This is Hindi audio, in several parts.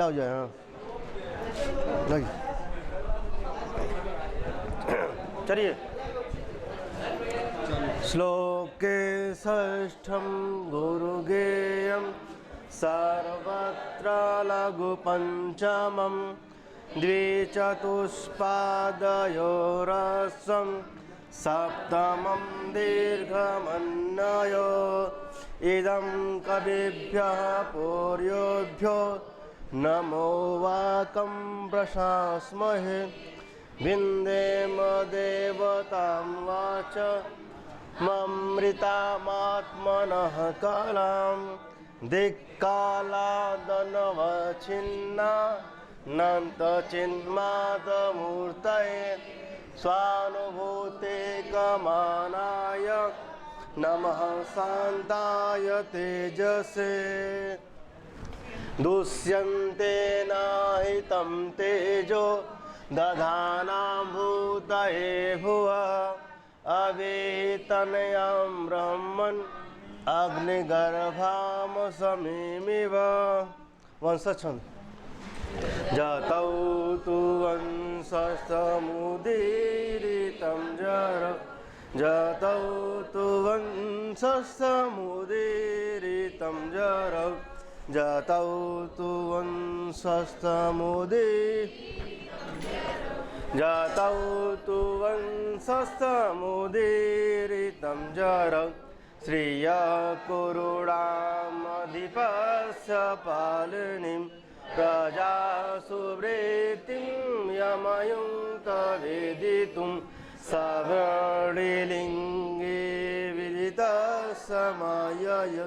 लाओ हाँ चलिए। श्लोके षष्ठं गुरुगेयं सर्वत्र लघुपञ्चमं द्विचतुष्पादयोरस्वं सप्तमं दीर्घमन्वयो इदं कविभ्यः पूर्वोभ्यो नमो वाकं प्रशास्महे विन्देम देवतां वाच ममृतामात्मनः कलां दिक्कालादनवच्छिन्ना नन्तचिन्मातमूर्तये स्वानुभूते कमानाय नमः शान्ताय तेजसे दुष्यन्ते नाहितं तेजो दधानां भूतये भुवः अवेतनयां ब्रह्मन् अग्निगर्भां समीमिव। वंशछंद जातौ तु वंशस्तमुदीरितं जर जातौ तु वंशस्तमुदीरितं जर जातौ तु जातौ तु वंशस्तमुदीरितं जर श्रियकुरुणामधिपस्य पालिनीं प्रजासुवृत्तिं यमयुङ्क्तवेदितुं सवर्णिलिङ्गे विदितसमयय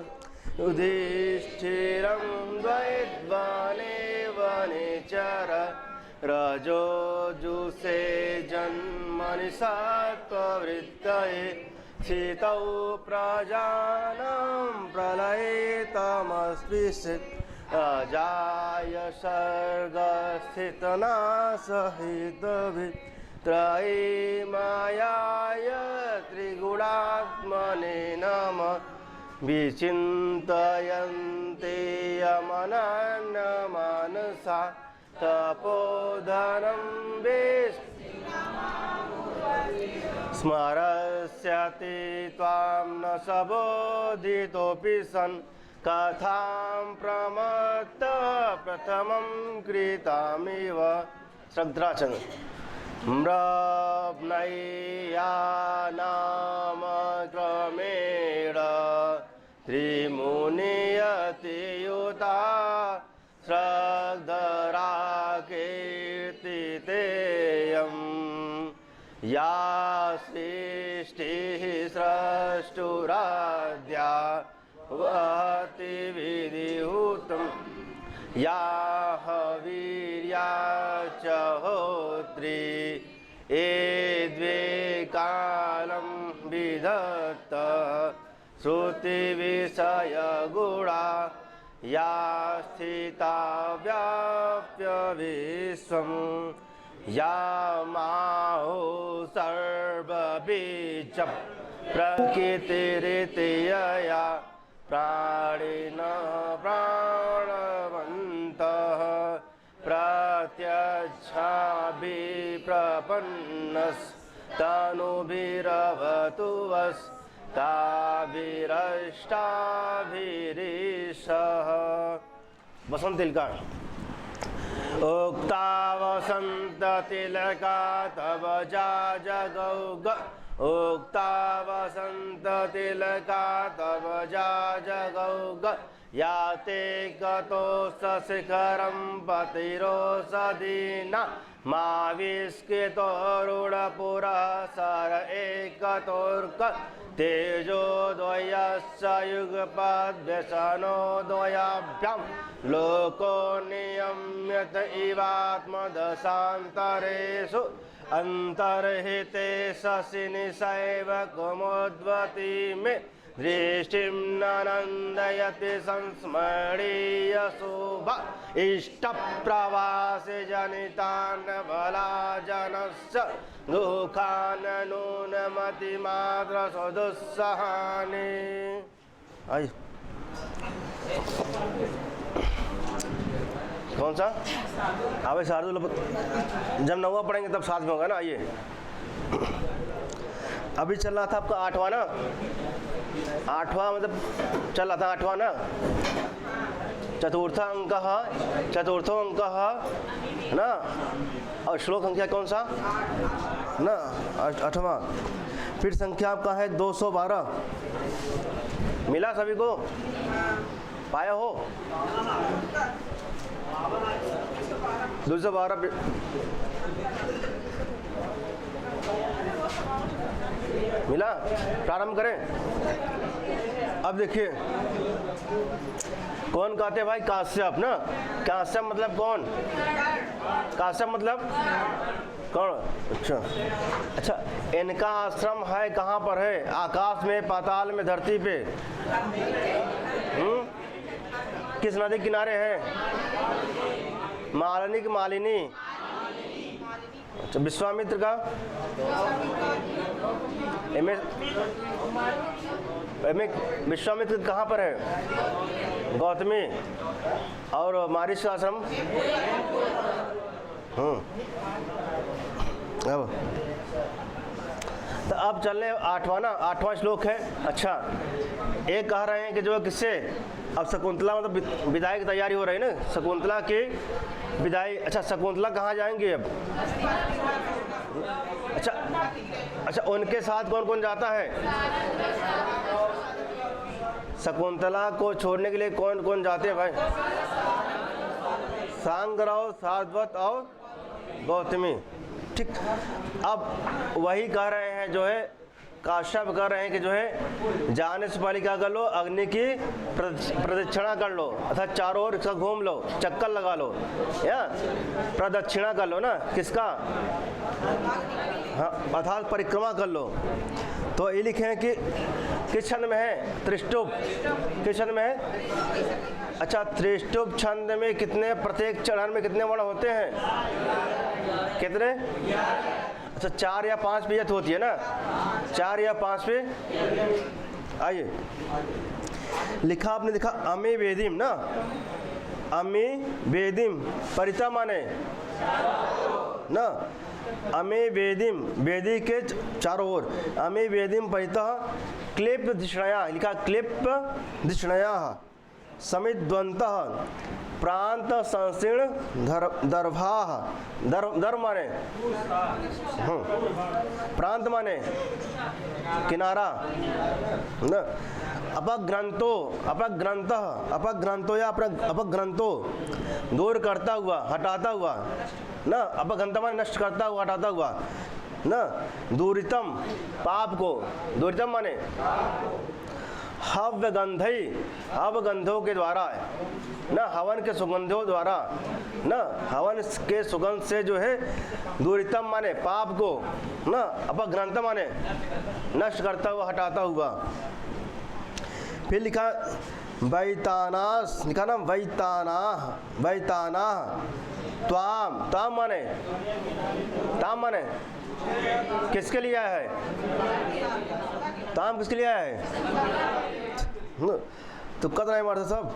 युधिष्ठिरं द्वैद्वाने वनेचर रजोजुषे जन्मनि सत्त्ववृत्तये स्थितौ प्रजानां प्रलये तमस्पृशत् अजाय सर्गस्थितनासहितभिः त्रयी मायाय त्रिगुणात्मने नमः विचिन्तयन्ते यमनन्यमानसा तपोधनं स्मरस्यति त्वां न सबोधितोऽपि सन् कथां प्रमत्त प्रथमं कृतामिव। श्रद्धाचन्द्र म्रब्नैया नाम क्रमेण त्रिमुनियतियुता श्रद्धरा कीर्तितेयं या सृष्टिः स्रष्टुराद्या वहति विधिहुतं या हवीर्या च होत्री ये द्वे कालं विधत्त श्रुतिविषयगुणा या स्थिता व्याप्य विश्वं या माहो सर्वबीज प्रकृतिरित्यया प्राणिनः प्राणवन्तः प्रत्यक्षाभिप्रपन्नस्तनुभिरवतु वस्ताभिरष्टाभिरीशः। वसंत तिलका उक्ता वसंत तिलका तव जा जगौ उक्ता वसंत तिलका तव जा जगौ याते गतो शिखरं पतिरोषधीना मा विस्कृतोरुणपुरः सर एकतोर्क तेजो द्वयश्च युगपद्व्यसनो द्वयाभ्यां लोको नियम्यत इवात्मदशान्तरेषु अन्तर्हिते शशिनिशैव कुमुद्वती मे दृष्टिं ननन्दयति संस्मरणीय शोभा इष्टप्रवासे जनितान् बलाजनस्य दुःखान् नूनमतिमात्र सुदुस्सहानि। कौन सा? अबे शार्दुल, जब 9वां पढ़ेंगे तब साथ में होगा ना। आइए, अभी चल रहा था आपका 8वां ना, 8वां मतलब चल रहा था 8वां ना। चतुर्थ अंक, चतुर्थो अंक है ना। और श्लोक संख्या कौन सा ना? 8वां। फिर संख्या आपका है 212। मिला सभी को? पाया हो? 212 मिला? प्रारंभ करें। अब देखिए, कौन कहते हैं भाई? काश्यप ना। काश्यप मतलब कौन? काश्यप मतलब कौन? अच्छा अच्छा, इनका आश्रम है कहाँ पर है? आकाश में, पाताल में, धरती पे? किस नदी किनारे है? मालिनी की मालिनी? अच्छा, विश्वामित्र का? विश्वामित्र कहाँ पर है? गौतमी। और मारिश का आश्रम? अब चल रहे 8वां ना। 8वां श्लोक है। अच्छा, एक कह रहे हैं कि जो किससे? अब शकुंतला मतलब विदाई की तैयारी हो रही है ना, शकुंतला की विदाई। अच्छा, शकुंतला कहाँ जाएंगे अब? अच्छा अच्छा, उनके साथ कौन कौन जाता है? शकुंतला को छोड़ने के लिए कौन कौन जाते हैं भाई? सांगराव, सारस्वत और गौतमी। ठीक। अब वही कह रहे हैं जो है, काश्यप कह रहे हैं कि जो है जाने से पहले क्या कर लो? अग्नि की प्रदक्षिणा कर लो, अर्थात चारों ओर इसका घूम लो, चक्कर लगा लो, या प्रदक्षिणा कर लो ना। किसका? हाँ, अर्थात परिक्रमा कर लो। तो ये लिखे हैं कि किस छंद में है? त्रिष्टुप। किस छंद में है? अच्छा, त्रिष्टुप छंद में कितने, प्रत्येक चरण में कितने वर्ण होते हैं? कितने? अच्छा, 4 या 5 पे होती है ना, 4 या 5 पे। आइए, लिखा आपने देखा अमी वेदिम ना। अमी वेदिम परिता माने ना। अमी वेदिम, वेदी के चारों ओर। अमी वेदिम परिता क्लिप दिष्णया, लिखा क्लिप दिष्णया समिद्वंतः प्रांत संशीर्ण दर्भा। दर्भ माने प्रांत माने किनारा न। अपग्रंथो, अपग्रंथ, अपग्रंथो या अपग्रंथो दूर करता हुआ, हटाता हुआ न। अपग्रंथ माने नष्ट करता हुआ, हटाता हुआ न। दूरितम पाप को, दूरितम माने हव्य गंधई, हवगंधों के द्वारा न, हवन के सुगंधों द्वारा न, हवन के सुगंध से जो है दूरितम माने पाप को न, अपग्रंथ माने नष्ट करता हुआ, हटाता हुआ। फिर लिखा वैतानास, लिखा ना वैताना, वैताना त्वाम, ताम माने, ताम माने किसके लिए आया है? ताम किसके लिए आया है? तुक्का तो नहीं मारता सब,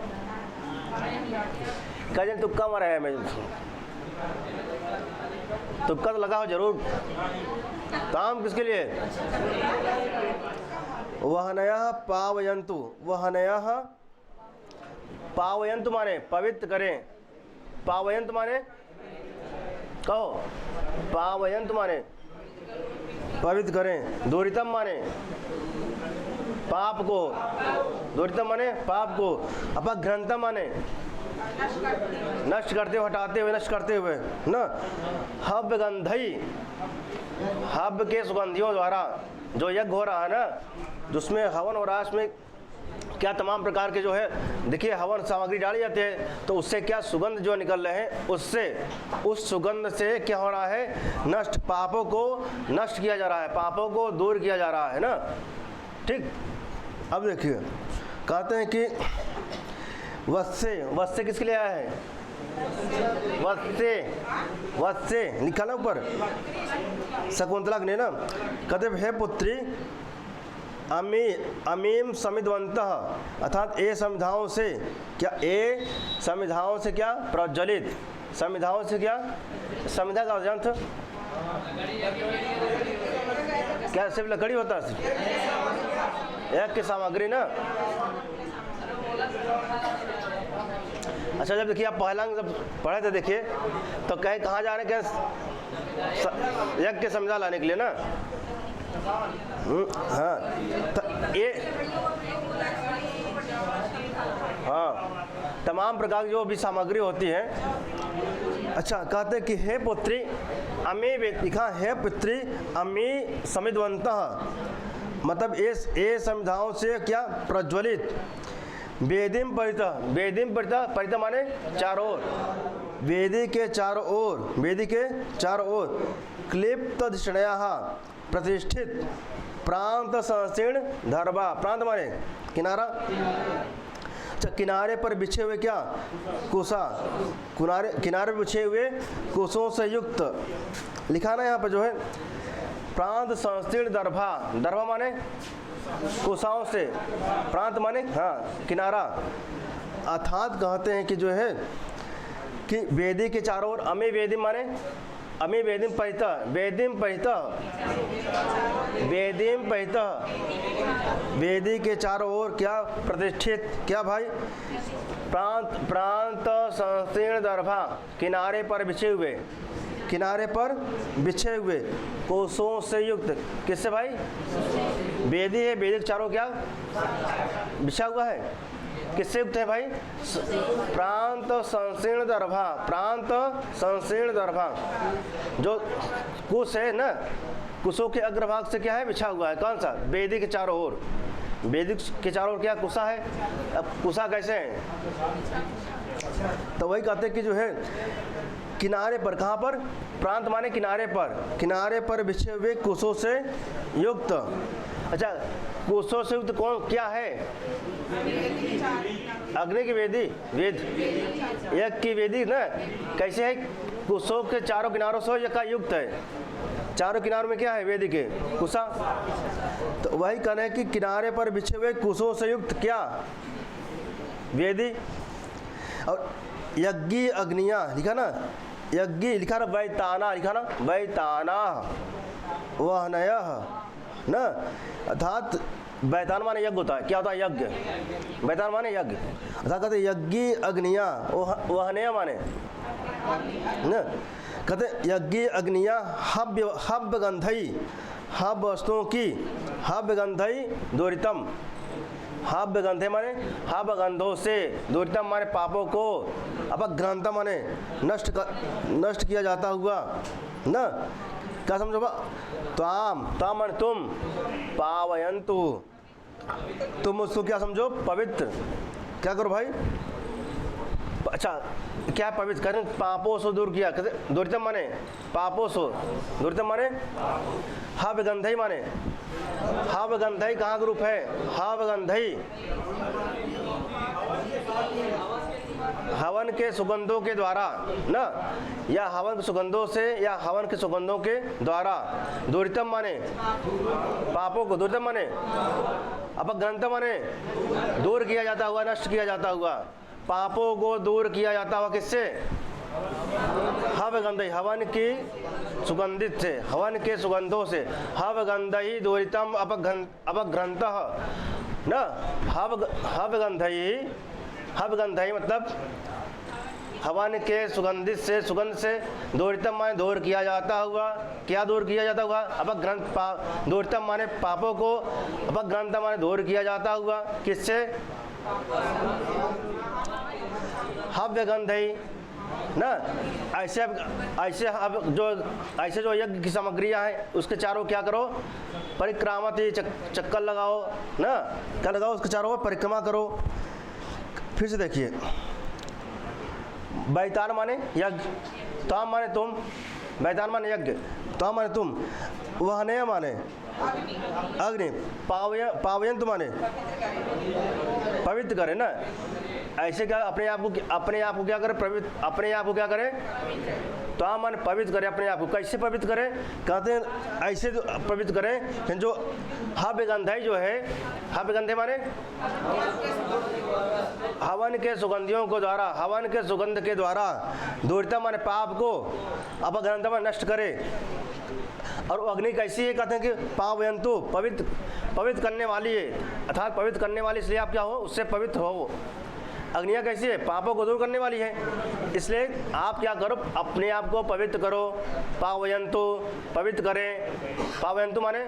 कहीं तुक्का मारा है। मैं तुक्का तो लगाओ जरूर। ताम किसके लिए? वहनयः पावयन्तु, वहनयः पावयन्तु माने पवित्र करें। पावयन्तु माने कहो, पावयन्तु माने पवित्र करें। दूरितम माने पाप को, दूरितम माने पाप को। अपग्रंथम माने नष्ट करते हुए, हटाते हुए, नष्ट करते हुए न। हव्य गंधई, हव्य के सुगंधियों द्वारा जो यज्ञ हो रहा है ना, जिसमें हवन हो रहा है, उसमें क्या तमाम प्रकार के जो है देखिए हवन सामग्री डाली जाती है, तो उससे क्या सुगंध जो निकल रहे हैं, उससे, उस सुगंध से क्या हो रहा है? नष्ट, पापों को नष्ट किया जा रहा है, पापों को दूर किया जा रहा है ना। ठीक। अब देखिए कहते हैं कि वत्से, वत्से किसके लिए आया है? वत्से, वत्से लिखा ना ऊपर, शकुंतला ने ना। कहते हे पुत्री, अमीम समिधवन्तः, अर्थात ए समिधाओं से क्या, ए समिधाओं से क्या, प्रज्वलित, समिधाओं से क्या, समिधा का अर्थ क्या, सिर्फ लकड़ी होता है, एक की सामग्री ना। अच्छा, जब देखिए आप पहला जब पढ़े थे देखिए तो कहे कहाँ जा रहे हैं, क्या यज्ञ के समिधा लाने के लिए ना। हाँ तो ये हाँ तमाम प्रकार की जो भी सामग्री होती है। अच्छा, कहते कि हे पुत्री अमी, लिखा है पुत्री अमी समिधवन्तः, मतलब ये समिधाओं से क्या, प्रज्वलित, वेदिम परितः, वेदिम परितः, परितः माने चारों ओर, वेदी के चारों ओर, वेदी के चारों ओर, क्लिप्त धिषणयाः, प्रतिष्ठित, प्रांत संशीर्ण धर्वा, प्रांत माने किनारा, अच्छा किनारे पर बिछे हुए क्या, कुशा, किनारे पर बिछे हुए कुशों से युक्त, लिखा ना यहाँ पर जो है, प्रांत संशीर्ण दर्भा, दर्भा माने कुशाओं से, प्रांत माने हाँ किनारा। अर्थात कहते हैं कि जो है कि वेदी के चारों ओर, अमी वेदी माने, अमी वेदिम परितः, वेदिम परितः, वेदिम परितः, वेदी के चारों ओर क्या, प्रतिष्ठित, क्या भाई, प्रांत संशीर्ण दर्भा, किनारे पर बिछे हुए, किनारे पर बिछे हुए कोसों से युक्त, किससे भाई, वेदी है, वेदी के चारों क्या बिछा हुआ है, किससे युक्त है भाई, प्रांत संशीर्ण दर्भा, प्रांत संशीर्ण दर्भा, जो कुश है ना, कुशों के अग्रभाग से क्या है, बिछा हुआ है, कौन सा, वेदी के चारों ओर, वेदी के चारों ओर क्या कुशा है। अब कुशा कैसे है, तो वही कहते हैं कि जो है किनारे पर, कहाँ पर, प्रांत माने किनारे पर, किनारे पर बिछे हुए कुशों से युक्त। अच्छा, कुशों से युक्त कौन क्या है, अग्नि की वेदी, वेद यज्ञ की वेदी ना, कैसे है, कुशों के चारों किनारों से का युक्त है, चारों किनारों में क्या है, वेदी के कुशा। तो वही कहना है कि किनारे पर बिछे हुए कुशों से युक्त क्या, वेदी। और यज्ञी अग्नियाँ लिखा ना, यज्ञी लिखा ना, वैताना लिखा ना, वैताना वहनयः ना, अर्थात वैतान माने यज्ञ होता है, क्या होता है, यज्ञ, वैतान माने यज्ञ, अर्थात कहते यज्ञी अग्नियाँ, वहनय माने ना, कहते यज्ञी अग्नियाँ हव्य गंधई, हव्य वस्तुओं की, हव्य गंधई दोरितम, हव्य गंधे माने हव्य गंधों से, दोरितम माने पापों को, अपग्रंथम माने नष्ट किया जाता हुआ ना, क्या समझो बा, ताम ताम माने तुम, पावयन्तु, तुम उसको क्या समझो, पवित्र, क्या करो भाई, अच्छा क्या पवित्र करें, पापों से दूर किया, दोरितम माने पापों से, दोरितम माने हव्य गंधई माने, हव्य गंधई कहाँ का रूप है, हव्य गंधई हवन के सुगंधों के द्वारा ना, या हवन के सुगंधों से, या हवन के सुगंधों के द्वारा, दोरितम माने पापों को, दोरितम माने अपग्रंथम माने दूर किया जाता हुआ, नष्ट किया जाता हुआ, पापों को दूर किया जाता हुआ, किससे, हव्य गंधई, हवन की सुगंधित से, हवन के सुगंधों से, हव्य गंधई दोरितम अपग्रंथः ना, हव्य गंधई, हव्य गंधई मतलब हवन के सुगंधित से, सुगंध से, दोरितम माने दूर किया जाता हुआ, क्या दूर किया जाता हुआ, अपग्रंथ, दोरितम माने पापों को, अपग्रंथ माने दूर किया जाता हुआ, किससे, हव्य गंधई ना। ऐसे जो यज्ञ की सामग्रियाँ हैं उसके चारों क्या करो, परिक्रामती, चक्कर लगाओ ना, क्या लगाओ, उसके चारों ओर परिक्रमा करो। फिर से देखिए, बैतान माने यज्ञ, ताम माने तुम, बैतान माने यज्ञ, ताम माने तुम, वहनय माने अग्नि, पावयंत माने पवित्र करे ना, ऐसे क्या अपने आप को क्या करें? पवित्र, अपने आप को क्या करें? तो मन पवित्र करें अपने आप को। कैसे पवित्र करें? कहते हैं ऐसे पवित्र करें जो हव्य गंधई जो है, हव्य गंधे माने हवन के सुगंधियों को द्वारा, हवन के सुगंध के द्वारा दूरता माने पाप को अपगंध में नष्ट करे। और अग्नि कैसी है? कहते हैं कि पावयंतु, पवित्र करने वाली है, अर्थात पवित्र करने वाली, इसलिए आप क्या हो? उससे पवित्र हो। अग्नियाँ कैसी है? पापों को दूर करने वाली है, इसलिए आप क्या करो? अपने आप को पवित्र करो। पावयंतु, पवित्र करें। पावयंतु माने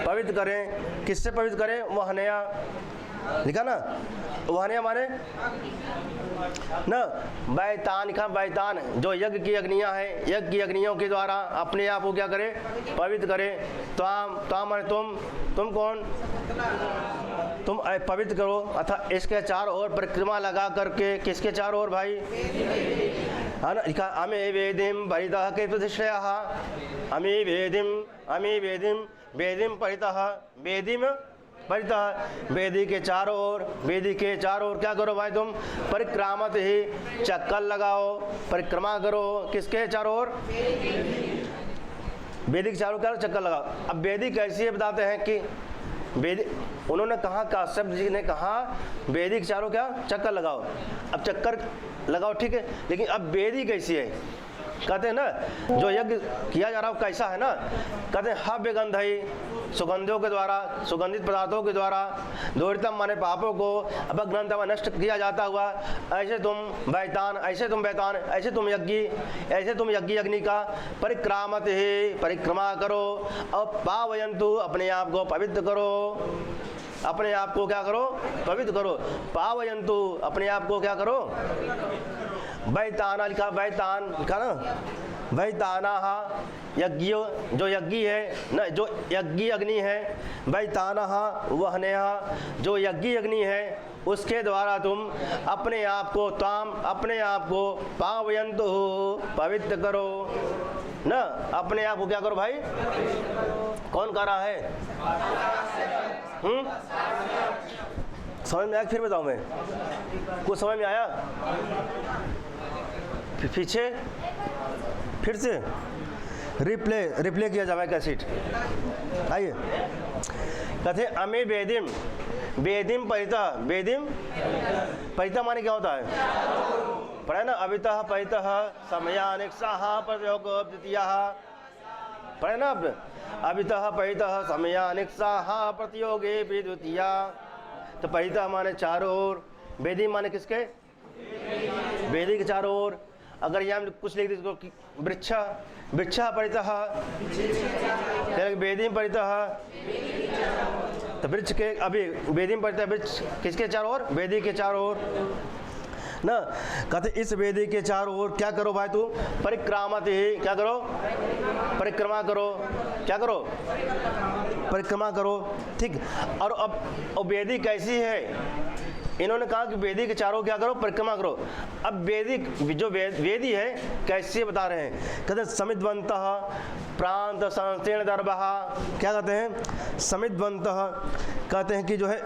पवित्र करें। किससे पवित्र करें? वहनया, लिखा ना, वहनया माने न बैतान, लिखा बैतान, जो यज्ञ की अग्नियाँ हैं, यज्ञ की अग्नियों के द्वारा अपने आप को क्या करें? पवित्र करें। त्वाम माने तुम कौन? तुम पवित्र करो, अर्थात इसके चारों ओर परिक्रमा लगा करके। किसके चारों ओर भाई? है ना, लिखा अमे वेदिम परितः के प्रतिष्ठया, अमे वेदिम परितः, वेदिम परितः, वेदी के चारों ओर, वेदी के चारों ओर क्या करो भाई? तुम परिक्रामत ही, चक्कर लगाओ, परिक्रमा करो। किसके चारों ओर? वेदी के चारों ओर चक्कर लगाओ। अब वेदी कैसी है बताते हैं कि वेदी, उन्होंने कहा, काश्यप जी ने कहा वेदी के चारों क्या? चक्कर लगाओ। अब चक्कर लगाओ ठीक है, लेकिन अब वेदी कैसी है? कहते हैं ना, जो यज्ञ किया जा रहा है कैसा है ना? कहते हैं हव्य गंधई, सुगंधों के द्वारा, सुगंधित पदार्थों के द्वारा दूरतम माने पापों को अपग्रंथ में नष्ट किया जाता हुआ। ऐसे तुम बैतान, ऐसे तुम बैतान, ऐसे तुम यज्ञी, ऐसे तुम यज्ञी अग्नि का परिक्रामत ही, परिक्रमा करो। और पावयंतु, अपने आप को पवित्र करो। अपने आप को क्या करो? पवित्र करो। पावयंतु, अपने आप को क्या करो? बैताना, लिखा बैतान, लिखा ना, बैताना यज्ञ, जो यज्ञी है ना, जो यज्ञी अग्नि है। बैताना वहनेहा, जो यज्ञी अग्नि है, उसके द्वारा तुम अपने आप को, अपने आप को पावयंतु, पवित्र करो ना। अपने आप को क्या करो भाई? कौन कर रहा है? समझ में आया? फिर बताऊं मैं, कुछ समझ में आया? पीछे फिर से रिप्ले किया जाए कैसेट। आइए, कहते अमे वेदिम परिता माने क्या होता है? पढ़े ना, अभितः परितः समयानिक्साः प्रयोगो द्वितीयः। पढ़े ना, अभितः परितः समयानिक्साः प्रतियोगे भी द्वितीया। तो परितः माने चारों ओर, वेदी माने किसके? वेदी के चारों ओर। अगर यहाँ कुछ लिख दीजिए, वृक्षा परितः, वेदी परितः, तो वृक्ष के, अभी वेदी परितः, वृक्ष किसके चारों ओर? वेदी के चारों ओर ना। कहते इस वेदी के चारों ओर क्या करो भाई? तू परिक्रामत ही, क्या करो? परिक्रमा करो। क्या करो? परिक्रमा करो, ठीक। और अब वेदी कैसी है? इन्होंने कहा कि वेदी के चारों क्या करो? परिक्रमा करो। अब वेदी, जो वेदी है कैसे बता रहे हैं? कहते हैं समिद्वंतः प्रांत संस्तीर्ण दर्भः। क्या कहते हैं? समिद्वंतः, कहते हैं कि जो है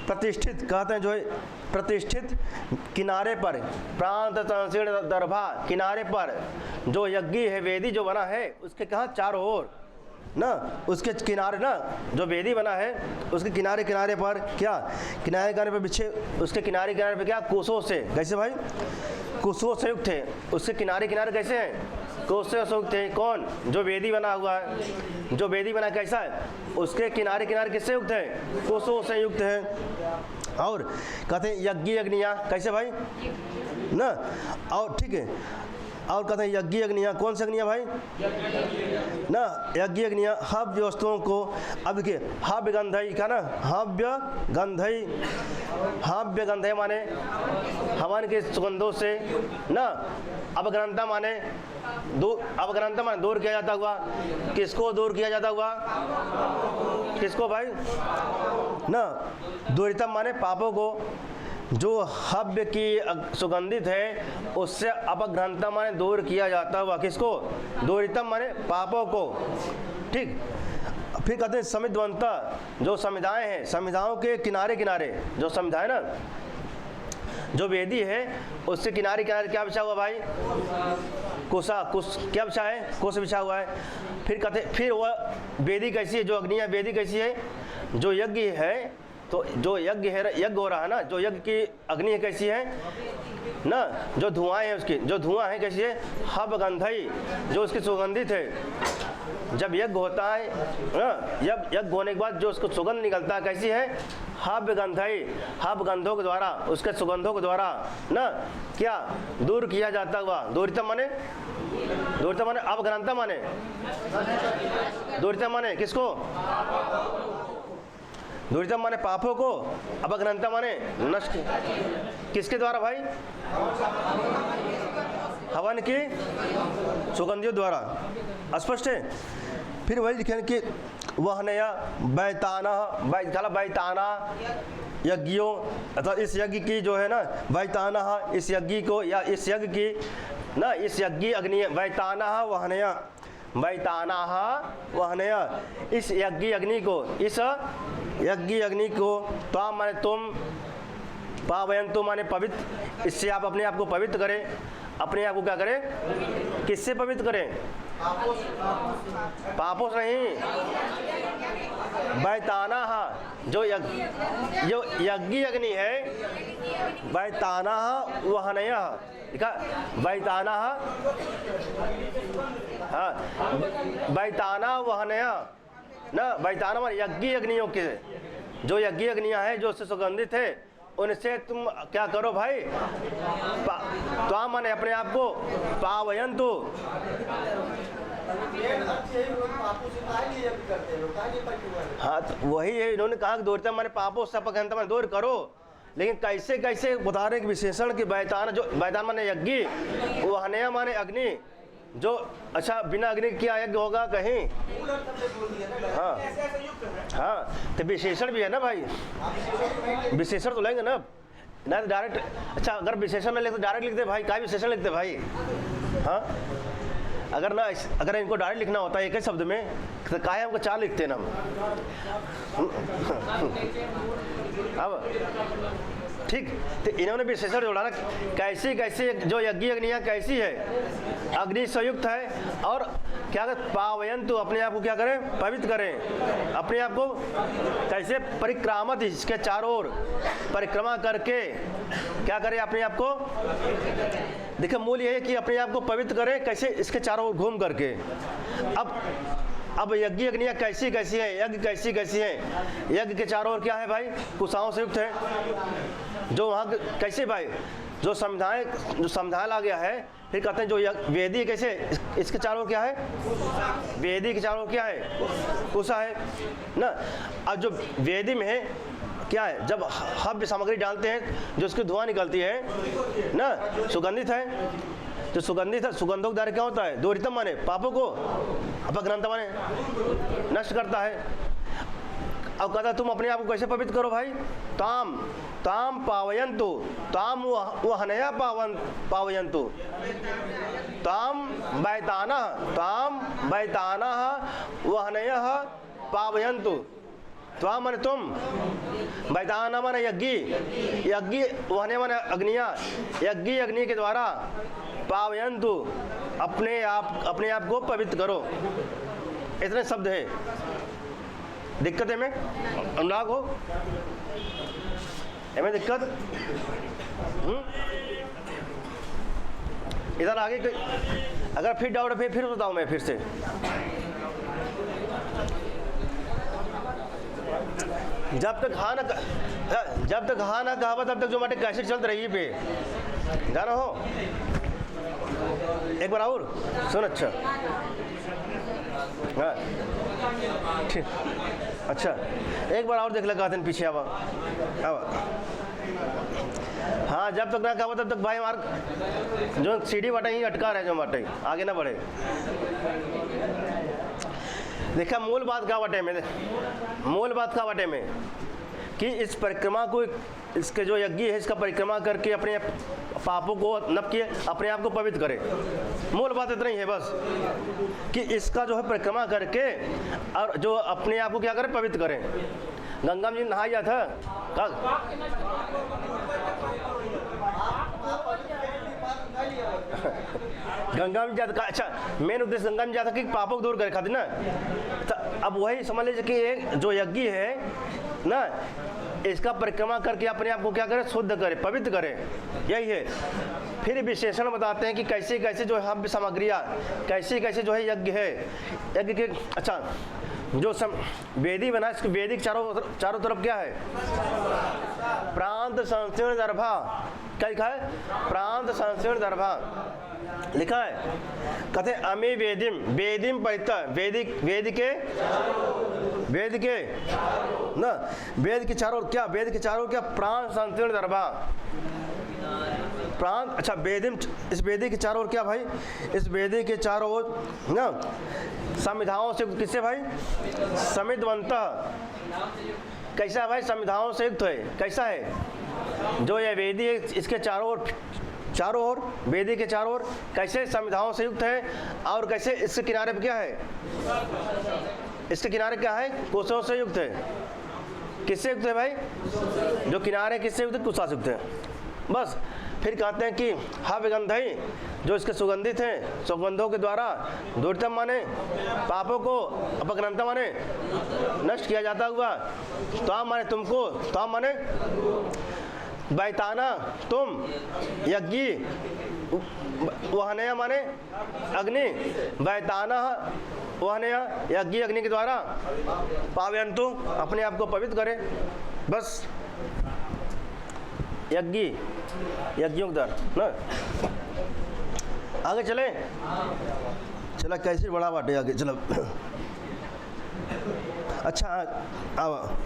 प्रतिष्ठित, कहते हैं जो है प्रतिष्ठित किनारे पर, प्रांत संस्तीर्ण दर्भा, किनारे पर जो यज्ञी है, वेदी जो बना है, उसके कहा चारों ओर ना, उसके किनारे ना, जो वेदी बना है उसके किनारे किनारे पर क्या? किनारे किनारे पर बिछे, उसके किनारे किनारे पर क्या? कुशों से। कैसे भाई? कुशों से युक्त है। उसके किनारे किनारे कैसे हैं? कुशों से युक्त है। कौन? जो वेदी बना हुआ है, जो वेदी बना कैसा है? उसके किनारे किनारे किससे युक्त है? कुशों से युक्त है। और कहते हैं यज्ञी अग्नियाँ, कैसे भाई ना? और ठीक है, और कहते हैं यज्ञी अग्नियाँ, कौन सी अग्नियाँ भाई ना? यज्ञी अग्नियाँ हव्य वस्तुओं को, अब देखिए हव्य गंधई का ना, हव्य गंधई माने हवन के सुगंधों से ना। अपग्रंथा माने दूर किया जाता हुआ। किसको दूर किया जाता हुआ? किसको भाई ना? दूरितम माने पापों को। जो हव्य की सुगंधित है उससे अपग्रंथा माने दूर किया जाता हुआ। किसको? दूरितम माने पापों को, ठीक। फिर कहते हैं समिद्वंता, जो समिधाएं हैं, समिधाओं के किनारे किनारे जो समिधाएं ना, जो वेदी है उसके किनारे किनारे क्या बिछा हुआ भाई? कुशा, कुश क्या बिछा है? कुश बिछा हुआ है। फिर कहते, फिर वह वेदी कैसी है? जो अग्नि है वेदी कैसी है? जो यज्ञ है, तो जो यज्ञ है, यज्ञ हो रहा है ना, जो यज्ञ की अग्नि है कैसी है ना, जो धुआं है उसकी, जो धुआं है कैसी है? हब गंधई, जो उसकी सुगंधित है। जब यज्ञ होता है ना, यज्ञ होने के बाद जो उसको सुगंध निकलता है कैसी है? हब गंधई, हब गंधों के द्वारा, उसके सुगंधों के द्वारा ना क्या दूर किया जाता हुआ। दूरिता माने, दूरिता माने अवगनता माने, दूरिता माने किसको? दूरिता माने पापों को, अपग्रंथा माने नष्ट। किसके द्वारा भाई? हवन की सुगंधियों द्वारा। स्पष्ट है? फिर वही लिखे कि वह नया बैताना, बैताना यज्ञों, अथवा इस यज्ञ की जो है ना बैताना, इस यज्ञ को या इस यज्ञ की ना, इस यज्ञ अग्नि बैताना वहनया, बैताना वहनया, इस यज्ञ अग्नि को, इस यज्ञ अग्नि को त्वाम माने तुम, पावयन्तु माने पवित्र, इससे आप अपने आप को पवित्र करें। अपने आप को क्या करें? किससे पवित्र करें? पापों से नहीं, बैताना, जो यज्ञ अग्नि है, बैताना वहनया, देखा बैताना, हाँ बैताना वहनया ना, बैताना माने यज्ञ अग्नियों के, जो यज्ञ अग्नियां हैं जो उससे सुगंधित है, उनसे तुम क्या करो भाई? तो माने अपने आप को पावयन्तु, हाँ तो वही है, इन्होंने कहा कि दूरिता माने पापों से अपगंता माने दूर करो। लेकिन कैसे कैसे बता रहे हैं विशेषण की बैताना, जो बैताना माने यज्ञ, वहनया माने अग्नि, जो अच्छा बिना अग्नि क्या यज्ञ होगा कहीं? हाँ हाँ, तो विशेषण भी है ना भाई, विशेषण तो लेंगे ना, ना तो डायरेक्ट। अच्छा अगर विशेषण में लिखते तो डायरेक्ट लिखते भाई, क्या विशेषण लिखते भाई? हाँ अगर ना, अगर इनको डायरेक्ट लिखना होता है एक ही शब्द में तो काहे हमको 4 लिखते हैं ना हम। अब ठीक, तो इन्होंने विशेषण जोड़ा ना, कैसी कैसी जो यज्ञ अग्नियाँ कैसी है? अग्नि संयुक्त है। और क्या कहते? पावयन्तु, अपने आप को क्या करें? पवित्र करें। अपने आप को कैसे? परिक्रामत, इसके चारों ओर परिक्रमा करके क्या करें? अपने आप को, देखिए मूल ये है कि अपने आप को पवित्र करें कैसे? इसके चारों ओर घूम करके। अब यज्ञ अग्नियाँ कैसी कैसी हैं? यज्ञ कैसी कैसी हैं? यज्ञ के चारों ओर क्या है भाई? कुशाओं से युक्त है। जो वहाँ कैसे भाई? जो समझाया आ गया है। फिर कहते हैं जो वेदी कैसे? इसके चारों ओर क्या है? वेदी के चारों ओर क्या है? कुशा है ना। अब जो वेदी में है क्या है? जब हव्य सामग्री डालते हैं जो उसकी धुआं निकलती है ना, सुगंधित है। जो सुगंधित है, सुगंधों के द्वारा क्या होता है? दूरितम माने पापों को, अपग्रंथा माने नष्ट करता है। अब कहता तुम अपने आप को कैसे पवित्र करो भाई? ताम ताम पावयन्तु, ताम वहनया पावयन्तु, ताम बैताना, ताम बैताना वहनया पावयन्तु। त्वा माने तुम, बैताना माने यज्ञ, यज्ञ वहने माने अग्नियाँ, यज्ञ अग्नि के द्वारा पावयन्तु, अपने आप को पवित्र करो। इतने शब्द है। दिक्कत है में अनुराग हो? हमें दिक्कत? इधर आगे अगर फिर डाउट है फिर बताऊँ मैं फिर से। जब तक हाँ ना कहा तब तक जो माटे कैसे चलते रही पे जाना हो। एक बार और सुन। अच्छा हाँ ठीक, अच्छा एक बार और देख लगा दिन पीछे। अब हाँ, जब तक ना कहा तब तक भाई हमारा जो सीढ़ी बाटे ही अटका रहे, जो बाटे आगे ना बढ़े। देखा मूल बात क्या बाटे में, मूल बात क्या बाटे में कि इस परिक्रमा को, इसके जो यज्ञ है इसका परिक्रमा करके अपने पापों को नप किए, अपने आप को पवित्र करे। मूल बात इतना ही है बस कि इसका जो है परिक्रमा करके और जो अपने आप को क्या करें? पवित्र करें। गंगा जी नहाया था गंगा में जाता, अच्छा मेन उद्देश्य गंगा में जाता कि पापों को दूर करे खातिर ना। तो अब वही समझ लीजिए कि एक जो यज्ञ है ना, इसका परिक्रमा करके अपने आप को क्या करे, शुद्ध करे, पवित्र करे, यही है। फिर विशेषण बताते हैं कि कैसे कैसे जो है हव्य सामग्रियाँ, कैसे कैसे जो है यज्ञ है, यज्ञ के अच्छा जो वेदी बना, इसके वेदिक चारों तरफ क्या है, प्रांत संकीर्ण दर्भा, क्या लिखा है, प्रांत संकीर्ण दर्भा लिखा है। कहते अमी वेदिम, वेदिम परित, वेद के ना, वेद के चारों क्या, वेद के चारों क्या, प्राण संकीर्ण दर्भा, प्रांत, अच्छा वेदिम, इस वेदी के चारों ओर क्या भाई, इस वेदी के चारों ओर ना संविधाओं से, किससे भाई, समिधवंत, कैसा है भाई, संविधाओं से युक्त है, कैसा है, जो यह वेदी है इसके चारों ओर वेदी के चारों ओर कैसे संविधाओं से युक्त है, और कैसे इसके किनारे पे क्या है, इसके किनारे क्या है, कोशों से युक्त है, किससे युक्त है भाई, जो किनारे किससे युक्त है, कुशा से युक्त है। बस फिर कहते हैं कि हव्यगंधई, जो इसके सुगंधित हैं, सुगंधों के द्वारा दूरतम माने पापों को, अपग्रंथ माने नष्ट किया जाता हुआ, तो माने तुमको, तो माने बैताना तुम, यज्ञी, वहनया माने अग्नि, बैताना वहनया यज्ञी अग्नि के द्वारा, पावयंतु अपने आप को पवित्र करे। बस यज्ञों दर ना, आगे चले, चला कैसे बड़ा बाटे आगे चलो। अच्छा अब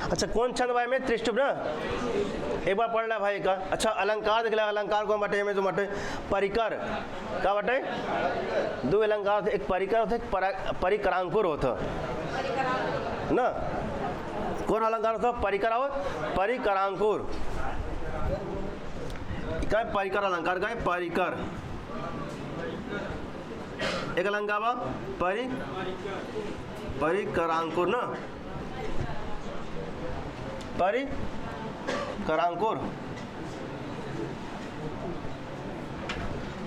अच्छा कौन छंद भाई में, त्रिष्टुप ना, एक बार पढ़ ला भाई का। अच्छा अलंकार देख ला, अलंकार कौन बाटे में, जो बाटे परिकर का बाटे, दो अलंकार थे, एक परिकर होता है, एक परिकरांकुर होता ना, कौन अलंकार होता, परिकर और परिकरांकुर, क्या परिकर अलंकार का है, परिकर, एक अलंकार बा परिकरांकुर ना,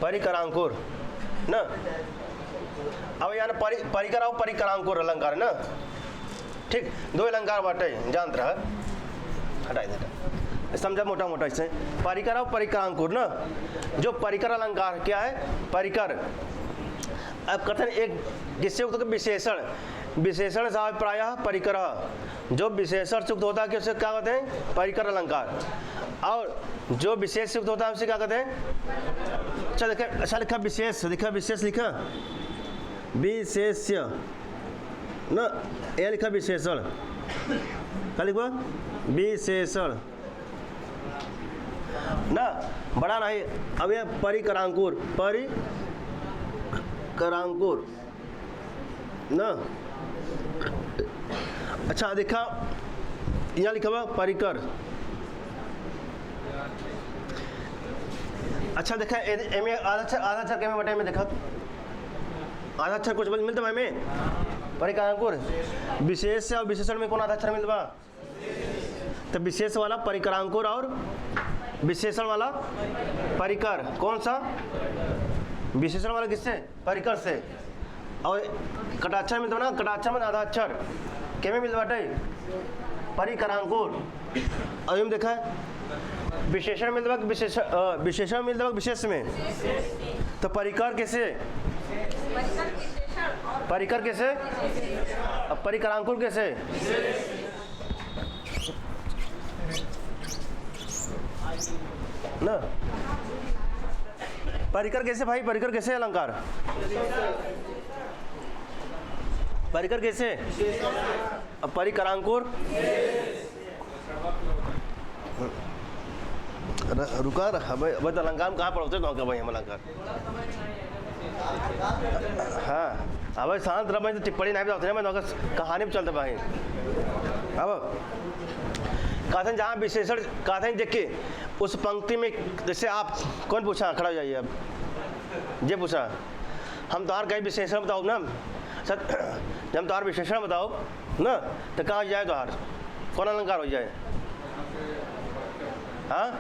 परिकरांकुर ना। अब यहाँ परिकर और परिकरांकुर अलंकार ना, ठीक, दो अलंकार बाटे जानते रहा, हटाई देता, समझा मोटा मोटा इससे, परिकर और परिकरांकुर ना। जो परिकर अलंकार क्या है, परिकर, अब कथन एक जिससे युक्त विशेषण, विशेषण से प्रायः परिकर, जो विशेषण से युक्त होता है कि उसे क्या कहते हैं, परिकर अलंकार, और जो विशेष युक्त होता है उसे क्या कहते हैं, अच्छा देखा, अच्छा लिखा विशेष, लिखा विशेष, लिखा विशेष्य ना, यह लिखा विशेषण, क्या लिखा विशेषण ना, बड़ा नहीं। अब यह परिकरांकुर, परिकरांकुर ना, अच्छा देखा यहाँ लिखा हुआ परिकर, अच्छा देखा आधा अक्षर के में बटे में देखा, आधा अक्षर कुछ मिलता भाई में, परिकरांकुर, विशेष और विशेषण में कौन आधा अक्षर मिलता, तो विशेष वाला परिकरांकुर और विशेषण वाला परिकर, कौन सा, विशेषण वाला किससे, परिकर से, और कटाक्षर मिलता ना, कटाक्षर में आधा अक्षर के में मिलता बाटे, परिकरांकुर। और हम देखा है विशेषण मिलता, विशेषण मिलता विशेष में, तो परिकर कैसे, परिकर कैसे, अब परिकरांकुर कैसे, ना, परिकर कैसे भाई, परिकर कैसे अलंकार, परिकर कैसे, अब परिकरांकुर, रुका भाई, तो अलंकार में कहाँ पढ़ते हो भाई हम अलंकार, हाँ अब शांत रह भाई, तो टिप्पणी नहीं बताते मैं तो कहानी में चलते भाई। अब कहते जहाँ विशेषण कहते हैं देखिए उस पंक्ति में, जैसे आप कौन पूछा, खड़ा हो जाइए, अब ये पूछा हम तुम्हार कहीं विशेषण बताओ ना, सर जब हम तुम्हार विशेषण बताओ ना, तो कहाँ जाए तुम्हार, कौन अलंकार हो जाए, हाँ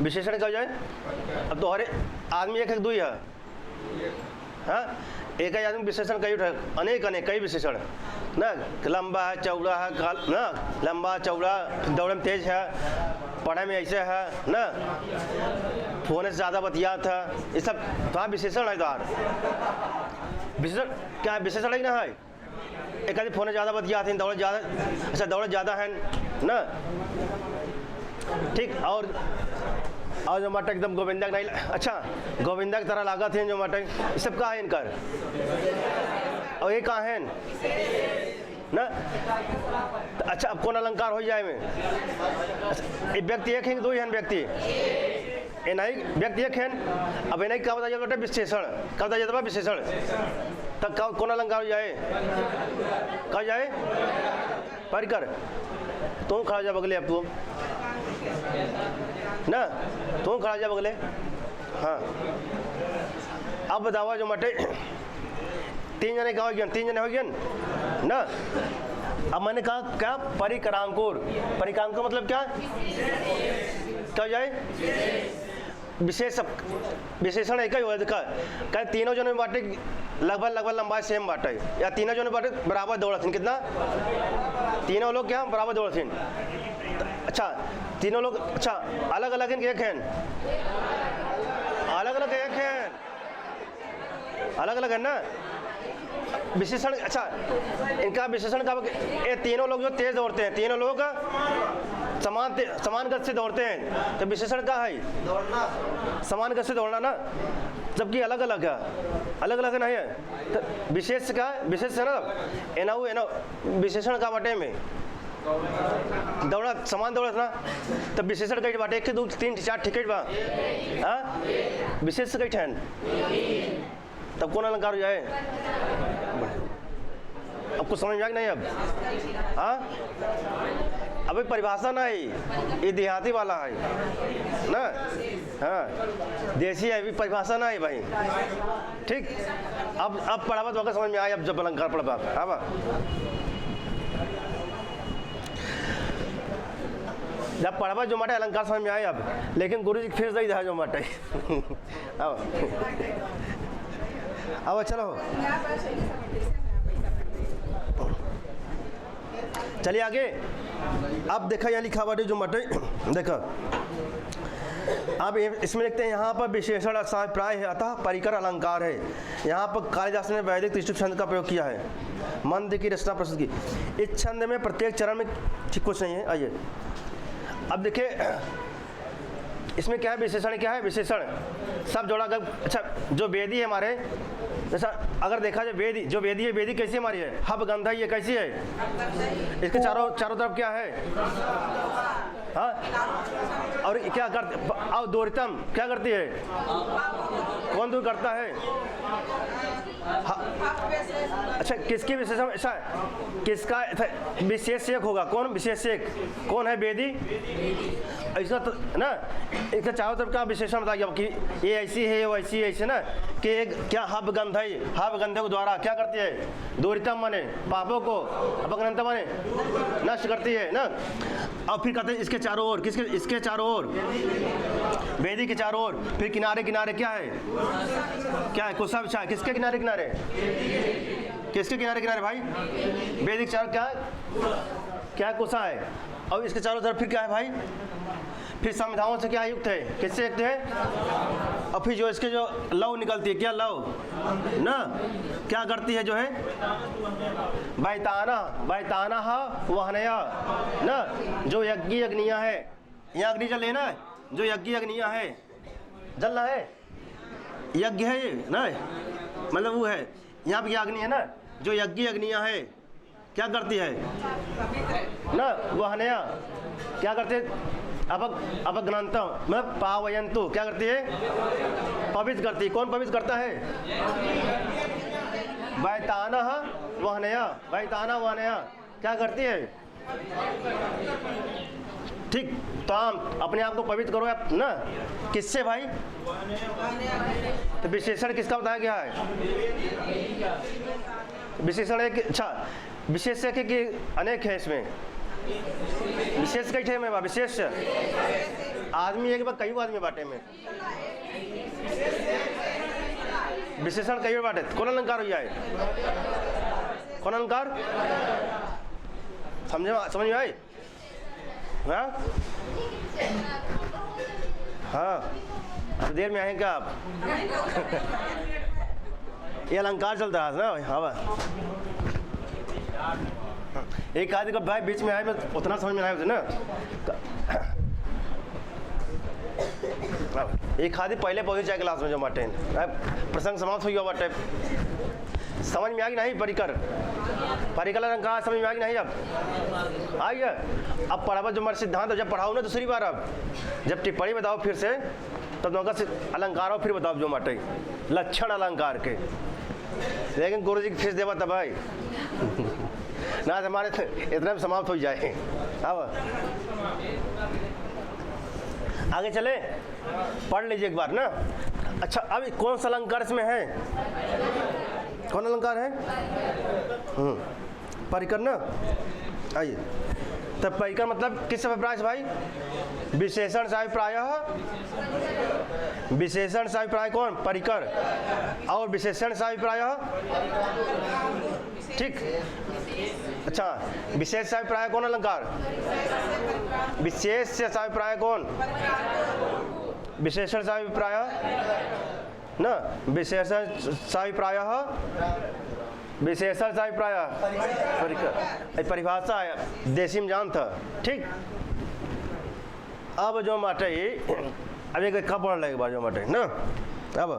विशेषण कहा जाए। अब तो हरे आदमी एक एक दुई है, हाँ, एक ही आदमी विशेषण कई उठे, अनेक अनेक कई विशेषण ना, लंबा है, चौड़ा है, ना लंबा चौड़ा, दौड़े में तेज है, पढ़ाई में ऐसे है ना, फोन से ज़्यादा बतियात है, ये सब तो विशेषण है। द्वार विशेषण क्या है? विशेषण ही ना है। एक आदमी फोन से ज़्यादा बतियात है, दौड़ ज़्यादा, अच्छा दौड़ ज़्यादा है ना, ठीक। और जो मटक एकदम गोविंदा नहीं, अच्छा गोविंदा की तरह लागत है जो मटक, ये सब कहाँ है इनकर, और ये कहाँ है ना। अच्छा अब कौन अलंकार हो जाए में, अच्छा एक व्यक्ति एक है, दो ही हैं व्यक्ति, ये नहीं व्यक्ति एक है। अब ये नहीं क्या बताइए बेटा, विशेषण क्या बताइए था विशेषण, तब कौन अलंकार हो जाए, कहा जाए परिकर। तुम खड़ा जा बगले, अब तू ना, तुम खड़ा जा बगले। हाँ अब बताओ जो मटे तीन जने क्या हो गया, तीन जने हो गए ना। अब मैंने कहा क्या, परिकरांकुर, परिकरांकुर मतलब क्या, क्या हो जाए, विशेष विशेषण एक ही हो देखा, क्या तीनों जने बाटे लगभग लगभग लंबाई सेम बाटे, या तीनों जने बाटे बराबर दौड़थिन, कितना, तीनों लोग क्या बराबर दौड़थिन। अच्छा तीनों लोग, अच्छा अलग अलग हैं, एक हैं, अलग अलग एक हैं, अलग अलग है ना विशेषण। अच्छा इनका विशेषण का, ये तीनों लोग जो तेज दौड़ते हैं, तीनों लोग समान गति से दौड़ते हैं, तो विशेषण का है दौड़ना, समान गति से दौड़ना ना, जबकि अलग अलग है, अलग अलग नहीं है। तो विशेष का, विशेष है ना, एना विशेषण का बाटे में दौड़ा समान दौड़ा ना, तब विशेषण कई बाटे, 1 2 3 4 टिकट बा, हाँ विशेष कई ठहन, तब कौन अलंकार हो जाए। अब कुछ समझ में आया नहीं अब, हाँ अभी परिभाषा ना है, ये देहाती वाला है ना, हाँ देसी है, अभी परिभाषा ना है भाई, ठीक। अब पढ़ावा तो समझ में आया, अब जब अलंकार पढ़ा, हाँ जब पढ़ावा जो माटे अलंकार समझ में आए अब, लेकिन गुरु जी फिर दे जो माटे अब चलो चलिए आगे। अब देखा यहाँ लिखा बाटे जो मटे, देखा अब इसमें लिखते हैं यहाँ पर विशेषण अभिप्राय है, अतः परिकर अलंकार है। यहाँ पर कालिदास ने वैदिक त्रिष्टुप छंद का प्रयोग किया है, मंद की रचना प्रस्तुत की। इस छंद में प्रत्येक चरण में ठीक कुछ नहीं है। आइए अब देखिए इसमें क्या है, विशेषण क्या है, विशेषण सब जोड़ा कर। अच्छा जो वेदी है हमारे, जैसा अगर देखा जाए वेदी, जो वेदी है, वेदी कैसी हमारी है, हब गंधा, ये कैसी है, इसके चारों तरफ क्या है, हाँ और क्या करते, और दोरितम क्या करती है, कौन दूर करता है, अच्छा किसकी विशेषण, ऐसा है किसका विशेषक होगा, कौन विशेषक, कौन है वेदी, ऐसा तो ना, इसका चारों तरफ का विशेषण बताइए कि ये ऐसी है, वो ऐसी है, ऐसे ना कि एक क्या हब गंध है, हब गंधे के द्वारा क्या करती है, दूरितम माने पापों को, अपग्रंथ माने नष्ट करती है ना। अब फिर कहते हैं इसके चारों ओर, किसके, इसके चारों ओर, वेदी के चारों ओर, फिर किनारे किनारे क्या है, क्या है, कुछ बिछा है, किसके किनारे किनारे, किसके किनारे किनारे भाई, वैदिक चारों क्या है, क्या कुसा है, और इसके चारों तरफ फिर क्या है भाई, फिर संविधाओं से क्या युक्त है, किससे युक्त है, और फिर जो इसके जो लव निकलती है, क्या लव ना, क्या करती है जो है, बैताना वहनया ना, जो यज्ञ अग्नियाँ है, यहाँ अग्नि जल है ना, जो यज्ञ अग्नियाँ है, जल रहा है, यज्ञ है ये ना, मतलब वो है, यहाँ पे अग्नि है ना, जो यज्ञ अग्नियाँ है क्या करती है ना, वहनया क्या करते, अपग्रंथम मतलब पावयंतु क्या करती है, पवित्र करती है। कौन पवित्र करता है, बैताना वहनया, बैताना वहनया क्या करती है, ठीक। तो हम अपने आप को पवित्र करो आप ना, किससे भाई, तो विशेषण किसका बताया गया है, विशेषण है कि, अच्छा विशेष है कि अनेक है, इसमें विशेष कई थे में, विशेष आदमी एक बार कई आदमी बाटे में, विशेषण कई बाटे कौन अलंकार हो जाए, कौन अलंकार समझ में आई? हाँ हाँ, देर में आए क्या आप? ये अलंकार चल रहा है ना। हाँ एक आदमी का भाई बीच में आए, मैं उतना समझ में आया मुझे ना। एक आदमी पहले पहुंच जाए क्लास में जो बाटे, प्रसंग समाप्त हो गया बाटे, समझ में आ गई नहीं? परिकर अलंकार समझ में आ गई नहीं? अब आ गया। अब पढ़ावा जो हमारे सिद्धांत जब पढ़ाओ ना दूसरी बार, अब जब टिप्पणी बताओ फिर से, तब दोनों का अलंकार हो फिर बताओ जो बाटे लक्षण अलंकार के। लेकिन गुरु जी की फीस देवा तब भाई ना हमारे इतना में समाप्त हो जाए। अब आगे चले, पढ़ लीजिए एक बार ना। अच्छा, अब कौन सा अलंकार इसमें है? कौन अलंकार है? परिकर ना। आइए, तब परिकर मतलब किस अभिप्राय से भाई? विशेषण से अभिप्राय। विशेषण से अभिप्राय कौन? परिकर। और विशेषण से अभिप्राय ठीक। अच्छा, विशेष से अभिप्राय कौन अलंकार? विशेष से अभिप्राय कौन? विशेषण से अभिप्राय ना। विशेषण से अभिप्राय, विशेषण से अभिप्राय परिकर। परिभाषा है देसी में जान था ठीक। अब जो माटे अब एक कब पढ़ लगे बार जो माटे ना। अब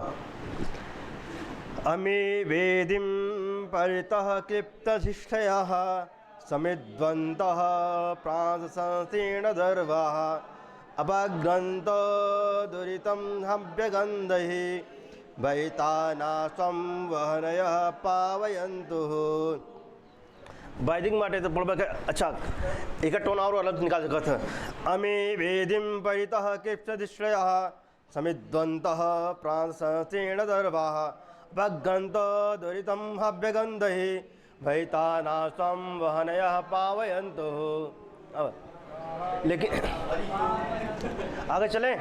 अमी वेदिम परितः क्लिप्तशिष्टयः समिद्वन्तः प्रांसंसीर्ण दर्वाः अपग्रन्तो दुरितं हव्यगन्धैः वैतानासं वहनयः पावयन्तु। वैदिक माटे तो पढ़। अच्छा, एक टोन और अलग निकाल सकते हैं। अमी वेदिम परितः क्लिप्तशिष्टयः समिद्वन्तः प्रांसंसीर्ण दर्वाः अपग्रन्तो दुरितं हव्यगन्धैः वैतानासं वहनयः पावयन्तु। अब लेकिन आगे चलें,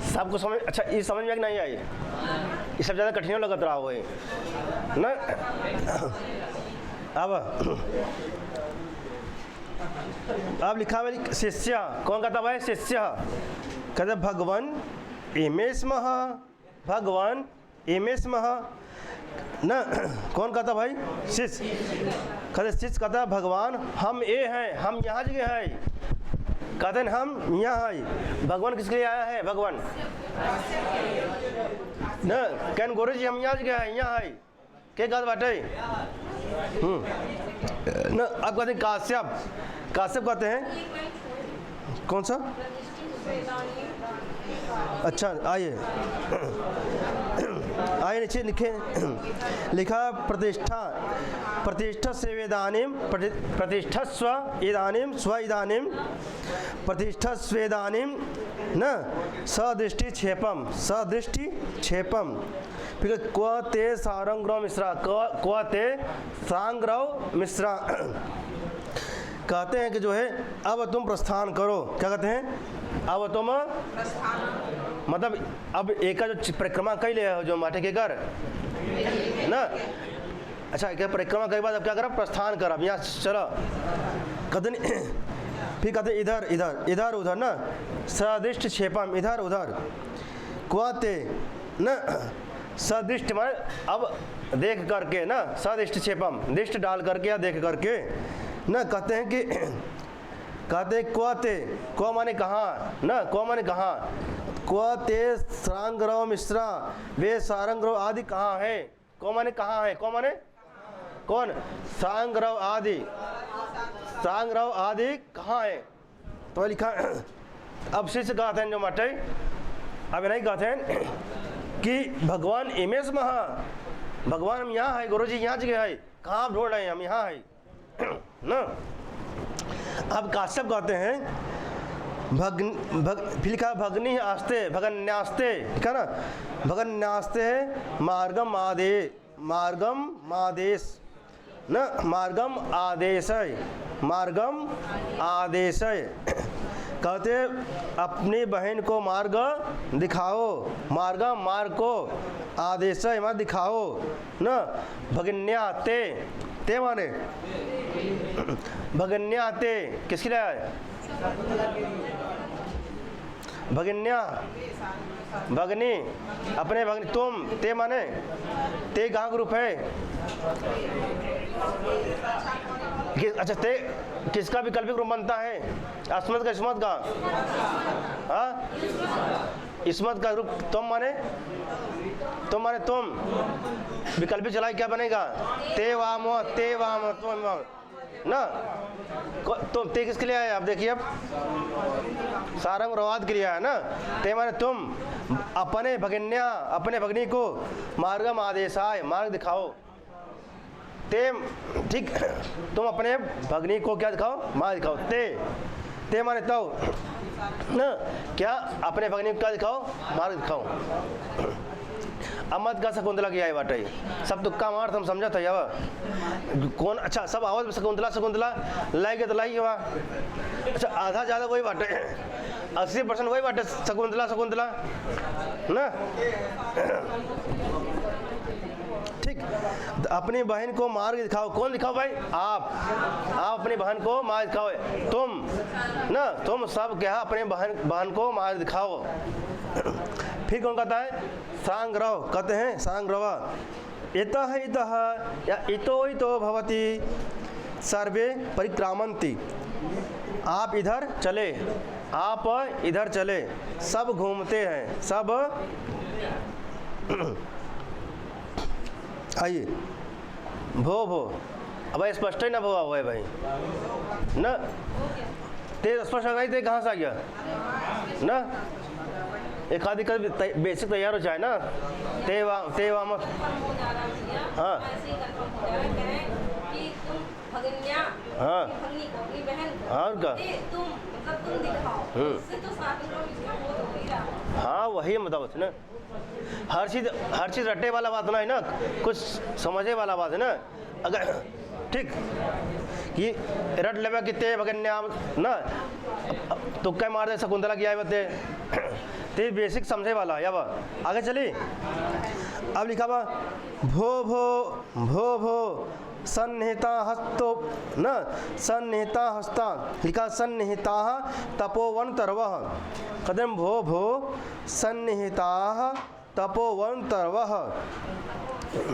सबको समझ। अच्छा, ये समझ में नहीं आई, ये सब ज़्यादा कठिन लगत रहा हो ना। अब लिखा हुआ शिष्य, कौन कहता भाई? शिष्य कहते भगवान इमे स्मः, भगवान इमे स्मः ना। कौन कहता भाई? शिष्य कहते, शिष्य कहता भगवान हम ये हैं, हम यहाँ जगह है। कहते हैं हम यहाँ है। भगवान किसके लिए आया है? भगवान ना। कहन गुरु जी हम यहाँ जगह है, यहाँ है क्या बात बाटे ना। अब कहते हैं काश्यप, काश्यप कहते हैं कौन सा? अच्छा, आइए आइए नीचे लिखे, लिखा प्रतिष्ठा, प्रतिष्ठा सेवेदानीम, प्रतिष्ठा स्व इदानीम, स्व इदानीम प्रतिष्ठा स्वेदानीम न सदृष्टि क्षेपम, सदृष्टि क्षेपम। फिर क्व ते सारंग्रव मिश्रा, क्व ते सांग्रव मिश्रा। कहते हैं कि जो है अब तुम प्रस्थान करो। क्या कहते हैं? अब तुम मतलब अब एक का जो परिक्रमा कई ले हो जो माटे के घर ना। अच्छा, क्या परिक्रमा कई बाद अब क्या करा? प्रस्थान कर, अब यहाँ चलो। कहते नहीं, फिर कहते इधर इधर इधर उधर ना सदिष्ट क्षेपम, इधर उधर। क्वाते न सदिष्ट माने अब देख करके ना, सदिष्ट क्षेपम दिष्ट डाल करके या देख करके ना। कहते हैं कि कहते क्वाते, क्व माने कहाँ ना, क्व माने कहाँ। क्वाते सारंग्रव मिश्रा, वे सारंग्रव आदि कहाँ है? क्व माने कहाँ है, क्व माने कौन? सांग्रव आदि, सांग्रव आदि कहाँ है? तो लिखा। अब शिष्य कहते हैं जो माटे, अब नहीं कहते हैं कि भगवान इमेज महा, भगवान हम यहाँ है, गुरु जी यहाँ जगह है, कहाँ आप ढूंढ रहे हैं? हम यहाँ है ना। अब काश्यप कहते हैं फिर लिखा भगनी आस्ते, भगन्यास्ते, ठीक है ना। भगन्यास्ते है मार्गम आदे, मार्गम आदेश न, मार्गम आदेश है, मार्गम आदेश है। कहते अपनी बहन को मार्ग दिखाओ, मार्ग को आदेश मत दिखाओ न। भगिन्या ते माने भगिन्या ते किसके लिए है? भगिन्या भगनी, अपने भगनी, तुम ते माने ते कहाँ ग्रुप है? अच्छा ते किसका विकल्पिक रूप बनता है? अस्मत का, इस्मत का? हाँ, इस्मत का रूप तुम माने तुम विकल्पिक चलाए क्या बनेगा? ते वामो तुम ना। तुम ते किसके लिए आए? आप देखिए, अब सारंग रवाद के लिए आया ना। ते माने तुम अपने भगिन्या, अपने भगनी को मार्गम आदेशाय, मार्ग दिखाओ। ते ठीक, तुम अपने भगनी को क्या दिखाओ? मार्ग दिखाओ। ते माने तो ना, क्या अपने भगनी को क्या दिखाओ? मार्ग दिखाओ। अमत का शकुंतला की आई बाटे, सब तुक्का मार हम समझा था यार कौन। अच्छा सब आवाज शकुंतला लाएंगे तो लाइए वहाँ। अच्छा आधा ज़्यादा वही बाटे, 80% वही बाटे शकुंतला ना। ठीक, अपनी बहन को मार्ग दिखाओ। कौन दिखाओ भाई? आप अपनी बहन को मार्ग दिखाओ। तुम ना, तुम सब क्या अपने बहन को मार्ग दिखाओ। फिर कौन कहता है? सांग्रव, कहते हैं सांग्रव। इतः या इतो भवति सर्वे परिक्रामन्ति। आप इधर चले, सब घूमते हैं, सब। आइए भो अब स्पष्ट है ना, भो हुआ है भाई ना। ते स्पष्ट गई थे, कहाँ से आ गया ना? एक आदि का बेसिक तैयार हो जाए ना। ते वाम हाँ हाँ और का हाँ वही मतलब ना। हर चीज़ रट्टे वाला बात ना है ना, कुछ समझे वाला बात है ना। अगर ठीक कि रट लेवे कि ते भगन्या ना, तो क्या मार दे शकुंतला की आए बते ते बेसिक समझे वाला या आगे चली। अब लिखा बा भो सन्निहिता हस्तो न, सन्निहिता हस्ता लिखा, सन्निहिता तपोवन तरवः। कदम भो सन्निहिता तपोवन तरवः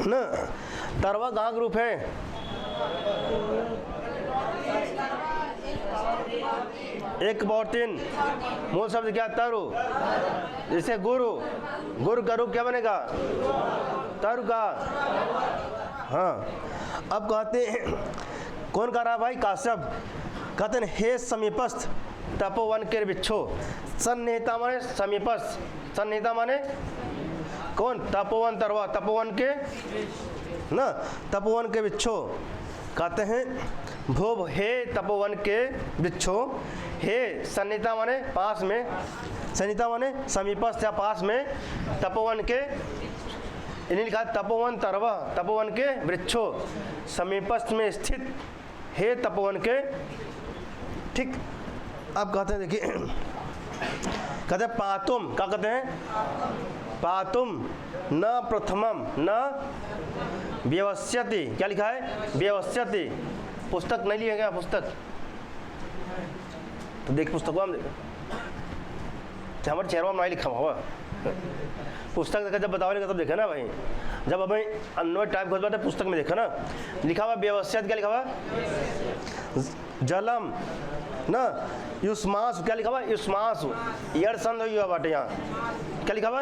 न। तरवा कहाँ ग्रुप है? एक और 3 मूल शब्द क्या? तरु। जैसे गुरु का रूप क्या बनेगा? तरु का। हाँ, अब कहते हैं कौन कह रहा भाई? काश्यप। कहते हैं हे समीपस्थ तपोवन के बिच्छो। सन्निहिता माने समीपस्थ, सन्निहिता माने कौन? तपोवन तरवा, तपोवन के ना, तपोवन के बिच्छो। कहते हैं भो हे तपोवन के बिच्छो, हे सन्निहिता माने पास में, सन्निहिता माने समीपस्थ या पास में, तपोवन के इन्हें लिखा तपोवन तरवा, तपोवन के वृक्षों, समीपस्थ में स्थित हे तपोवन के। ठीक, अब कहते हैं देखिए, कहते हैं पातुम, क्या कहते हैं? पातुम न प्रथमम न व्यवस्यति। क्या लिखा है? व्यवस्यति। पुस्तक नहीं लिया गया, पुस्तक तो देख, पुस्तक हम हमारे चेहरा में नहीं लिखा हुआ पुस्तक देखा, जब बताओगे तब देखा ना भाई। जब हमें अन्वय टाइप खोल पाते पुस्तक में देखा ना, लिखा हुआ व्यवस्यत। क्या लिखा हुआ? जलम ना, युष्मासु। क्या लिखा हुआ? युष्मासु। ईयर संध हुआ बाटे यहाँ। क्या लिखा हुआ?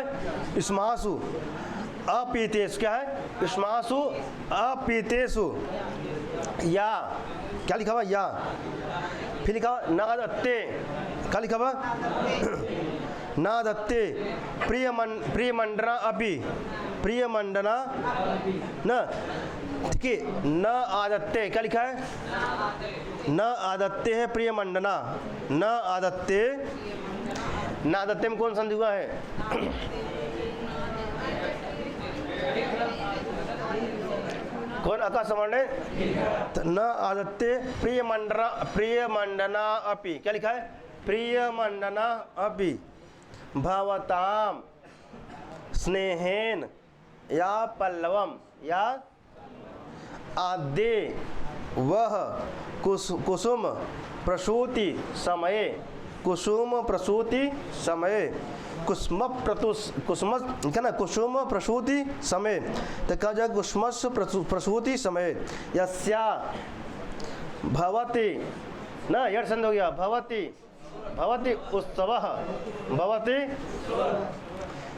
युष्मासु अपीतेषु। क्या है? युष्मासु अपीतेषु या। क्या लिखा हुआ? या। फिर लिखा हुआ नादत्ते। क्या लिखा हुआ? नादत्ते प्रियमंडना अपि, प्रियमंडना न। ठीक है, न आदत्ते। क्या लिखा है? न आदत्ते है प्रियमंडना, न आदत्ते। न आदत्ते में कौन संधि हुआ है? कौन आकाश सवर्ण है? न आदत्ते प्रियमंडना अपि। क्या लिखा है? प्रियमण्डना अपि भवताम स्नेहेन या पल्लवम या आद्य वह कुसुम प्रसूति समये कुसुम प्रसूति समये कुसुम क्या ना कुसुम प्रसूति समय तो कहा जाए कुसुमस प्रसूति समय यस्या भवति ना यड़ संध हो गया भवति भवति उत्सवः भवति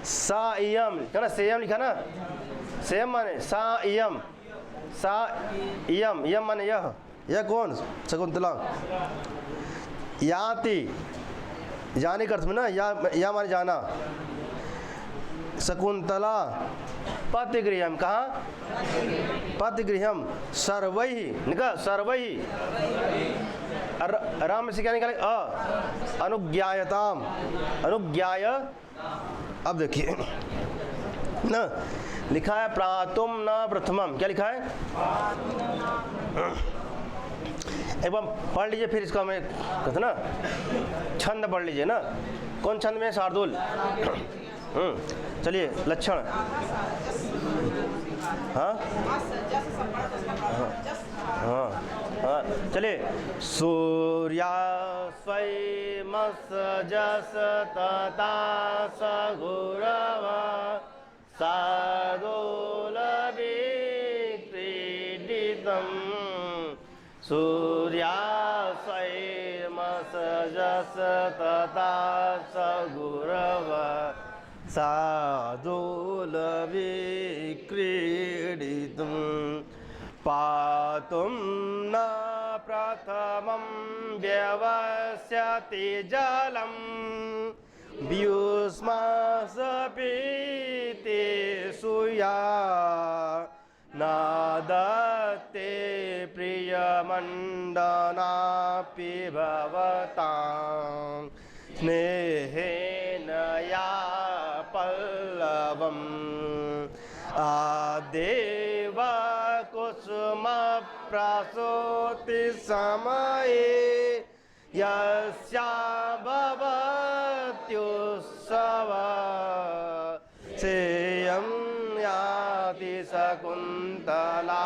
सा इयम क्या ना सेयम लिखा ना सेयम माने सा इयम यम माने यह कौन शकुंतला याति जाने का अर्थ में ना या माने जाना शकुंतला पतिगृहम कहाँ पतिगृहम सर्वैहि निकल सर्वैहि राम से क्या निकाले अनुज्ञायताम अनुज्ञाय। अब देखिए ना लिखा है प्रातुम न प्रथमम क्या लिखा है एक बार पढ़ लीजिए फिर इसका मैं कहते ना छंद पढ़ लीजिए ना कौन छंद में शार्दुल चलिए लक्षण हाँ हाँ हाँ चलिए सूर्यास्वैमसजस तथा सगुरव सादोलविक्रीडितं सूर्यास्वैमसजस तथा सगुरव सादोलविक्रीडितं पातुं न प्रथमं व्यवस्यति जलं व्युष्मासपीते सूया नादत्ते प्रियमण्डनापि भवतां स्नेहेन या पल्लवम् आदेव कुसुम प्रसूति समये यस्या भवत्युत्सव सेयं याति शकुन्तला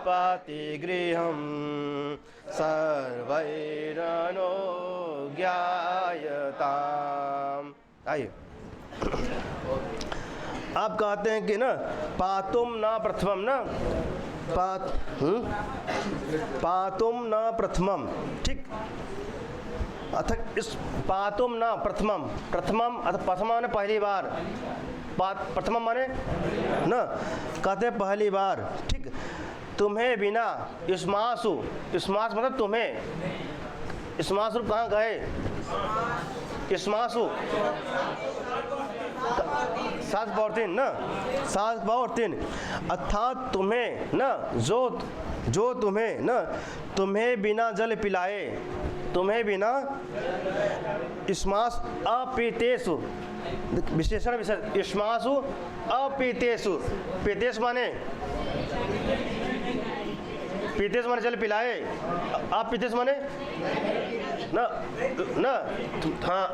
पतिगृहं सर्वैरनुज्ञायताम्। आइए आप कहते हैं कि ना पातुम न प्रथमम ना पातुम न प्रथमम ठीक अर्थात इस पातुम न प्रथमम प्रथमम अर्थात प्रथम माने पहली बार प्रथमम माने ना कहते पहली बार ठीक तुम्हें बिना युष्मासु युष्मास मतलब तुम्हें युष्मासु कहाँ गए युष्मासु 7/3 ना 7/3 अर्थात तुम्हें ना जो तुम्हें ना तुम्हें बिना जल पिलाए तुम्हें बिना युष्मास अपीतेषु विशेषण युष्मासु अपीतेषु पीतेषु माने पीतेष माने जल पिलाए आप पीतेष माने न न हाँ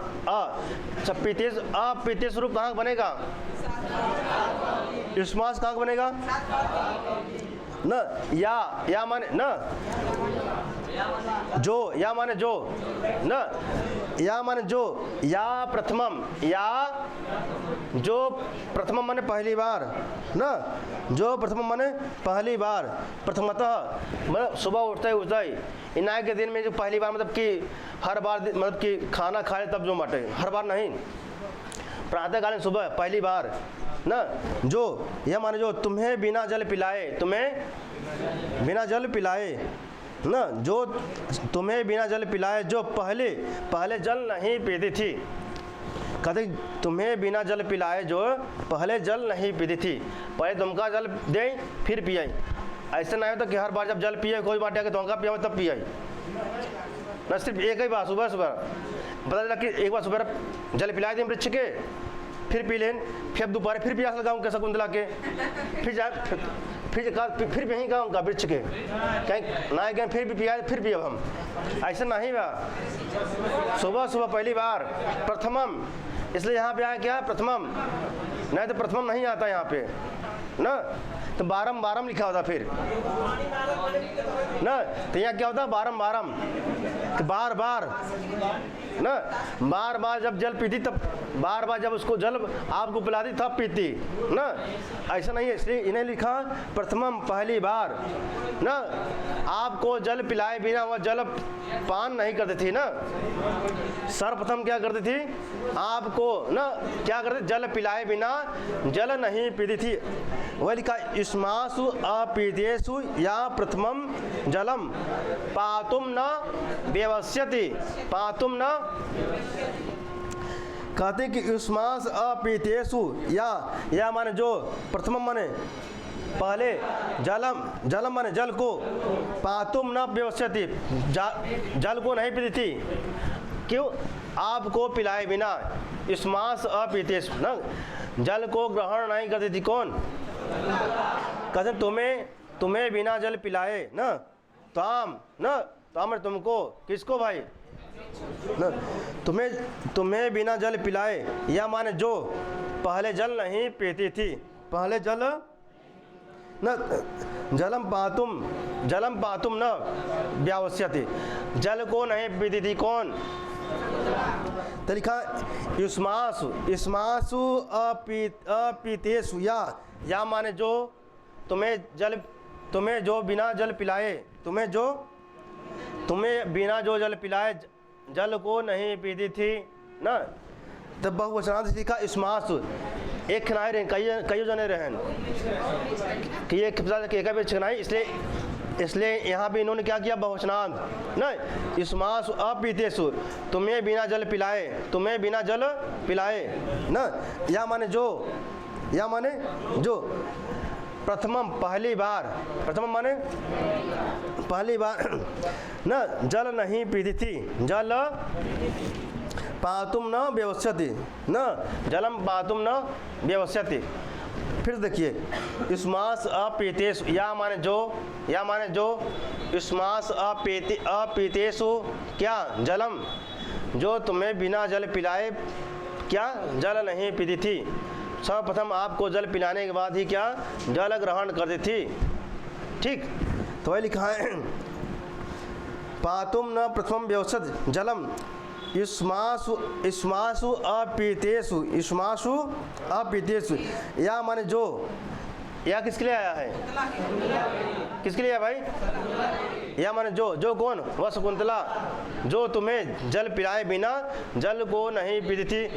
अच्छा पीतेष आप पीतेष रूप कहाँ बनेगा युष्मास कहाँ बनेगा न या माने न जो या माने जो न या माने जो या प्रथमम या जो प्रथमम माने पहली बार ना जो प्रथमम माने पहली बार प्रथमतः मतलब सुबह उठते ही इनाय के दिन में जो पहली बार मतलब कि हर बार मतलब कि खाना खाए तब जो मटे हर बार नहीं प्रातःकालीन सुबह पहली बार ना जो यह माने जो तुम्हें बिना जल पिलाए तुम्हें बिना जल पिलाए ना जो तुम्हें बिना जल पिलाए जो पहले जल नहीं पीती थी कहते तुम्हें बिना जल पिलाए जो पहले जल नहीं पीती थी पहले तुमका जल दे फिर पियाई ऐसा नहीं होता कि हर बार जब जल पिए कोई बात है कि तुमका पिया तब पियाई ना सिर्फ एक ही बार सुबह पता चला कि एक बार सुबह जल पिलाए थे वृक्ष के फिर पी लें फिर दोपहर फिर प्यास लगाऊँ के शकुंतला के फिर जाए फिर भी यहीं गाऊंगा वृक्ष के कहीं ना गए, फिर भी पिया, फिर भी अब हम ऐसा नहीं हुआ। सुबह सुबह पहली बार प्रथमम, इसलिए यहाँ पे आया क्या है प्रथमम, नहीं तो प्रथमम नहीं आता यहाँ पे ना, तो बारम बारम लिखा होता फिर ना, तो यहाँ क्या होता बारम बारम, तो बार बार ना, बार बार जब जल पीती तब, बार बार जब उसको जल आपको पिलाती तब पीती ना, ऐसा नहीं है। इसलिए इन्हें लिखा प्रथमम पहली बार ना, आपको जल पिलाए बिना वह जल पान नहीं करती थी ना, सर्वप्रथम क्या करती थी आपको ना, क्या करती, जल पिलाए बिना जल नहीं पीती थी। वह लिखा इस्मासु अपीतेषु या प्रथमम जलम पातुम न व्यवस्यति, पातुम न, कहते कि इस्मास अपीतेषु या माने जो प्रथमम माने पहले, जलम माने जल को, पातुम न व्यवस्यति जल को नहीं पीती थी, क्यों, आपको पिलाए बिना, इस्मास अपीतेषु न, जल को ग्रहण नहीं करती थी। कौन कहते तुम्हें बिना जल पिलाए न, ताम न, ताम तुमको, किसको भाई न, तुम्हें बिना जल पिलाए, या माने जो पहले जल नहीं पीती थी, पहले जल न, जलम पातुम न व्यावस्यति, जल को नहीं पीती थी। कौन, तो लिखा इस्मासु अपीतेषु या माने जो तुम्हें जो बिना जल पिलाए, तुम्हें बिना जो जल पिलाए जल को नहीं पीती थी ना, तब बहुवचनांत लिखा इस्मासु, एक खनाए रहे, कई जने रहन कि एक भी छनाई, इसलिए यहाँ पे इन्होंने क्या किया बहुवचनांत ना, इस्मासु अपीतेषु, तुम्हें बिना जल पिलाए ना, या माने जो प्रथमम पहली बार, प्रथमम माने पहली बार ना जल नहीं पीती थी, जल पातुम न व्यवस्यति न, जलम पातुम न व्यवस्यति। फिर देखिए इस्मास अपीतेषु या माने जो इस्मास अपीतेषु क्या, जलम, जो तुम्हें बिना जल पिलाए क्या जल नहीं पीती थी, सर्वप्रथम आपको जल पिलाने के बाद ही क्या जल ग्रहण करती थी। ठीक, तो वही लिखा है पातुम न प्रथमम व्यवस्यति जलम इस्मासु अपीतेषु या माने जो, या किसके लिए आया है, किसके लिए भाई, या माने जो कौन, वह शकुंतला, जो तुम्हें जल पिलाए बिना जल को नहीं पीती थी।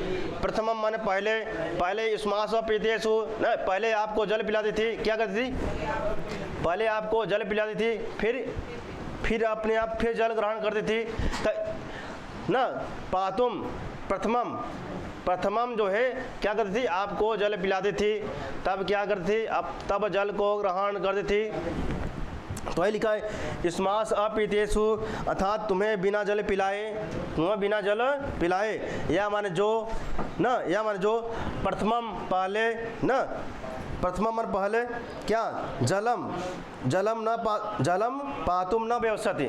प्रथमम माने पहले इस्मासु अपीतेषु न, पहले आपको जल पिलाती थी, क्या करती थी, पहले आपको जल पिलाती थी, फिर अपने आप फिर जल ग्रहण करती थी ना। पातुम प्रथमम जो है क्या करती थी, आपको जल पिलाती थी, तब क्या करती थी, तब जल को ग्रहण करती थी। तो वही लिखा है इस्मास अपीतेषु, अर्थात तुम्हें बिना जल पिलाए, या माने जो प्रथमम पहले न, प्रथमम मन पहले क्या, जलम पातुम न व्यवस्यति,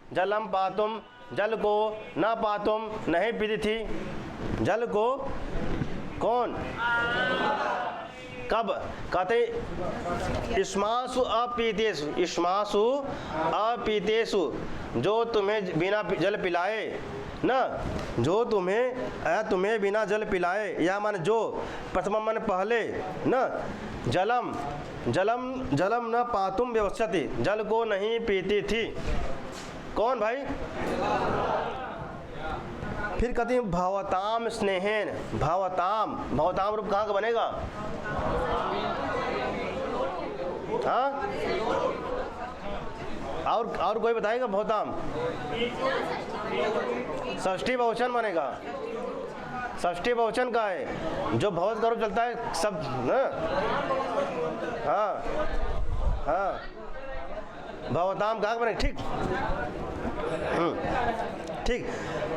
जलम पातुम जल को न पातुम नहीं पीती थी, जल को कौन, कब, कहते इस्मासु अपीतेषु जो तुम्हें बिना जल पिलाए ना, जो तुम्हें बिना जल पिलाए, या माने जो प्रथम मन पहले न, जलम न पातुम व्यवस्यति, जल को नहीं पीती थी। कौन भाई, फिर कहते हैं भवताम स्नेहेन, भवताम रूप कहाँ का बनेगा, हाँ, और कोई बताएगा, भवताम षष्ठी बहुवचन बनेगा, षष्ठी बहुवचन का है, जो भवत का रूप चलता है सब ना, हाँ भवताम कहाँ बने, ठीक, ठीक।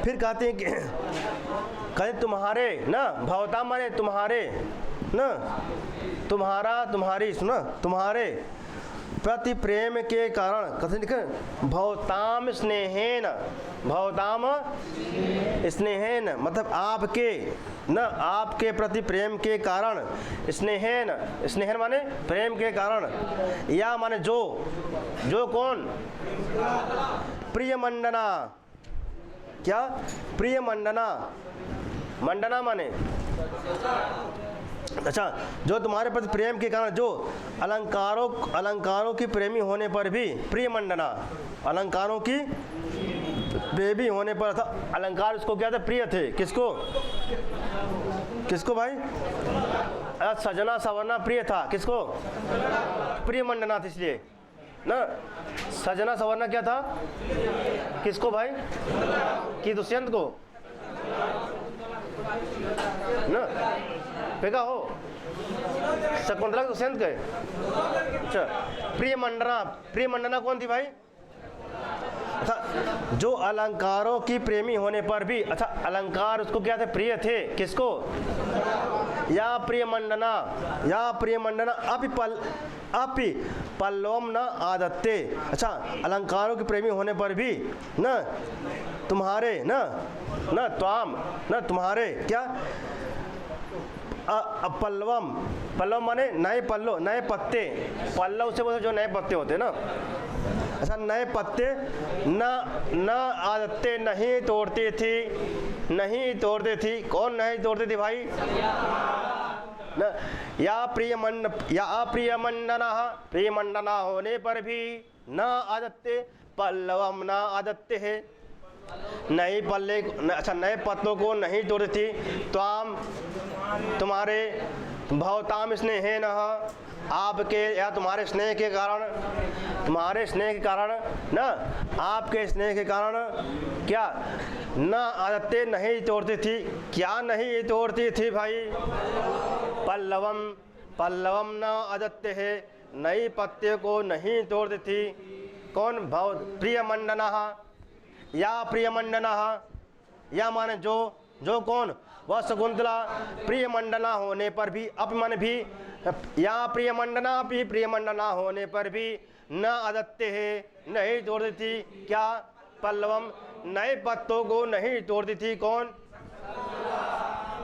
फिर कहते हैं कि कहते तुम्हारे ना, भवताम माने तुम्हारे, ना, तुम्हारा तुम्हारी, सुना, तुम्हारे प्रति प्रेम के कारण, कथन लिखे, भवताम स्नेहेन, भवताम स्नेहेन मतलब आपके, न आपके प्रति प्रेम के कारण, स्नेहेन, स्नेहन माने प्रेम के कारण, या माने जो, जो कौन, प्रिय मंडना, क्या, प्रिय मंडना, मंडना माने, अच्छा, जो तुम्हारे प्रति प्रेम के कारण, जो अलंकारों की प्रेमी होने पर भी, प्रिय मंडना, अलंकारों की प्रेमी होने पर था, अलंकार उसको क्या थे, प्रिय थे, किसको, किसको भाई, सजना सवरना प्रिय था, किसको, प्रिय मंडना था, इसलिए ना, सजना सवरना क्या था, किसको भाई, कि दुष्यंत को ना, फेंका हो, शकुंतला के दुष्यंत के, अच्छा, प्रिय मंडना, प्रिय मंडना कौन थी भाई, अच्छा, जो अलंकारों की प्रेमी होने पर भी, अच्छा, अलंकार उसको क्या थे, प्रिय थे, किसको, या प्रिय मंडना, या प्रिय मंडना अपि पल्लवम न आदत्ते, अच्छा, अलंकारों के प्रेमी होने पर भी न तुम्हारे, न त्वाम, न तुम्हारे, क्या, पल्लवम, पल्लव माने नए पल्लव, नए पत्ते, पल्लव से बोलते जो नए पत्ते होते हैं ना, अच्छा, नए पत्ते न आदत्ते नहीं तोड़ती थी, नहीं तोड़ती थी, कौन नहीं तोड़ती थी भाई, न, या अप्रिय मंडना, प्रिय मंडना होने पर भी न आदत्ते पल्लवम न आदत्ते है, नए पल्ले, अच्छा, नए पत्तों को नहीं तोड़ती थी, त्वाम तुम्हारे, भवताम स्नेहेन आपके, या तुम्हारे स्नेह के कारण, तुम्हारे स्नेह के कारण, ना आपके स्नेह के कारण, क्या, न आदतें नहीं तोड़ती थी, क्या नहीं तोड़ती थी भाई, पल्लवम, पल्लवम न आदत्य है, नई पत्ते को नहीं तोड़ती थी, कौन, भव प्रिय मंडना, या प्रिय मंडना, या माने जो, जो कौन, वह शकुंतला, प्रिय मंडना होने पर भी, अप माने भी, या प्रिय मंडना भी, प्रिय मंडना होने पर भी न आदत्य है, नहीं तोड़ती थी, क्या, पल्लवम, नए पत्तों को नहीं तोड़ती थी, कौन,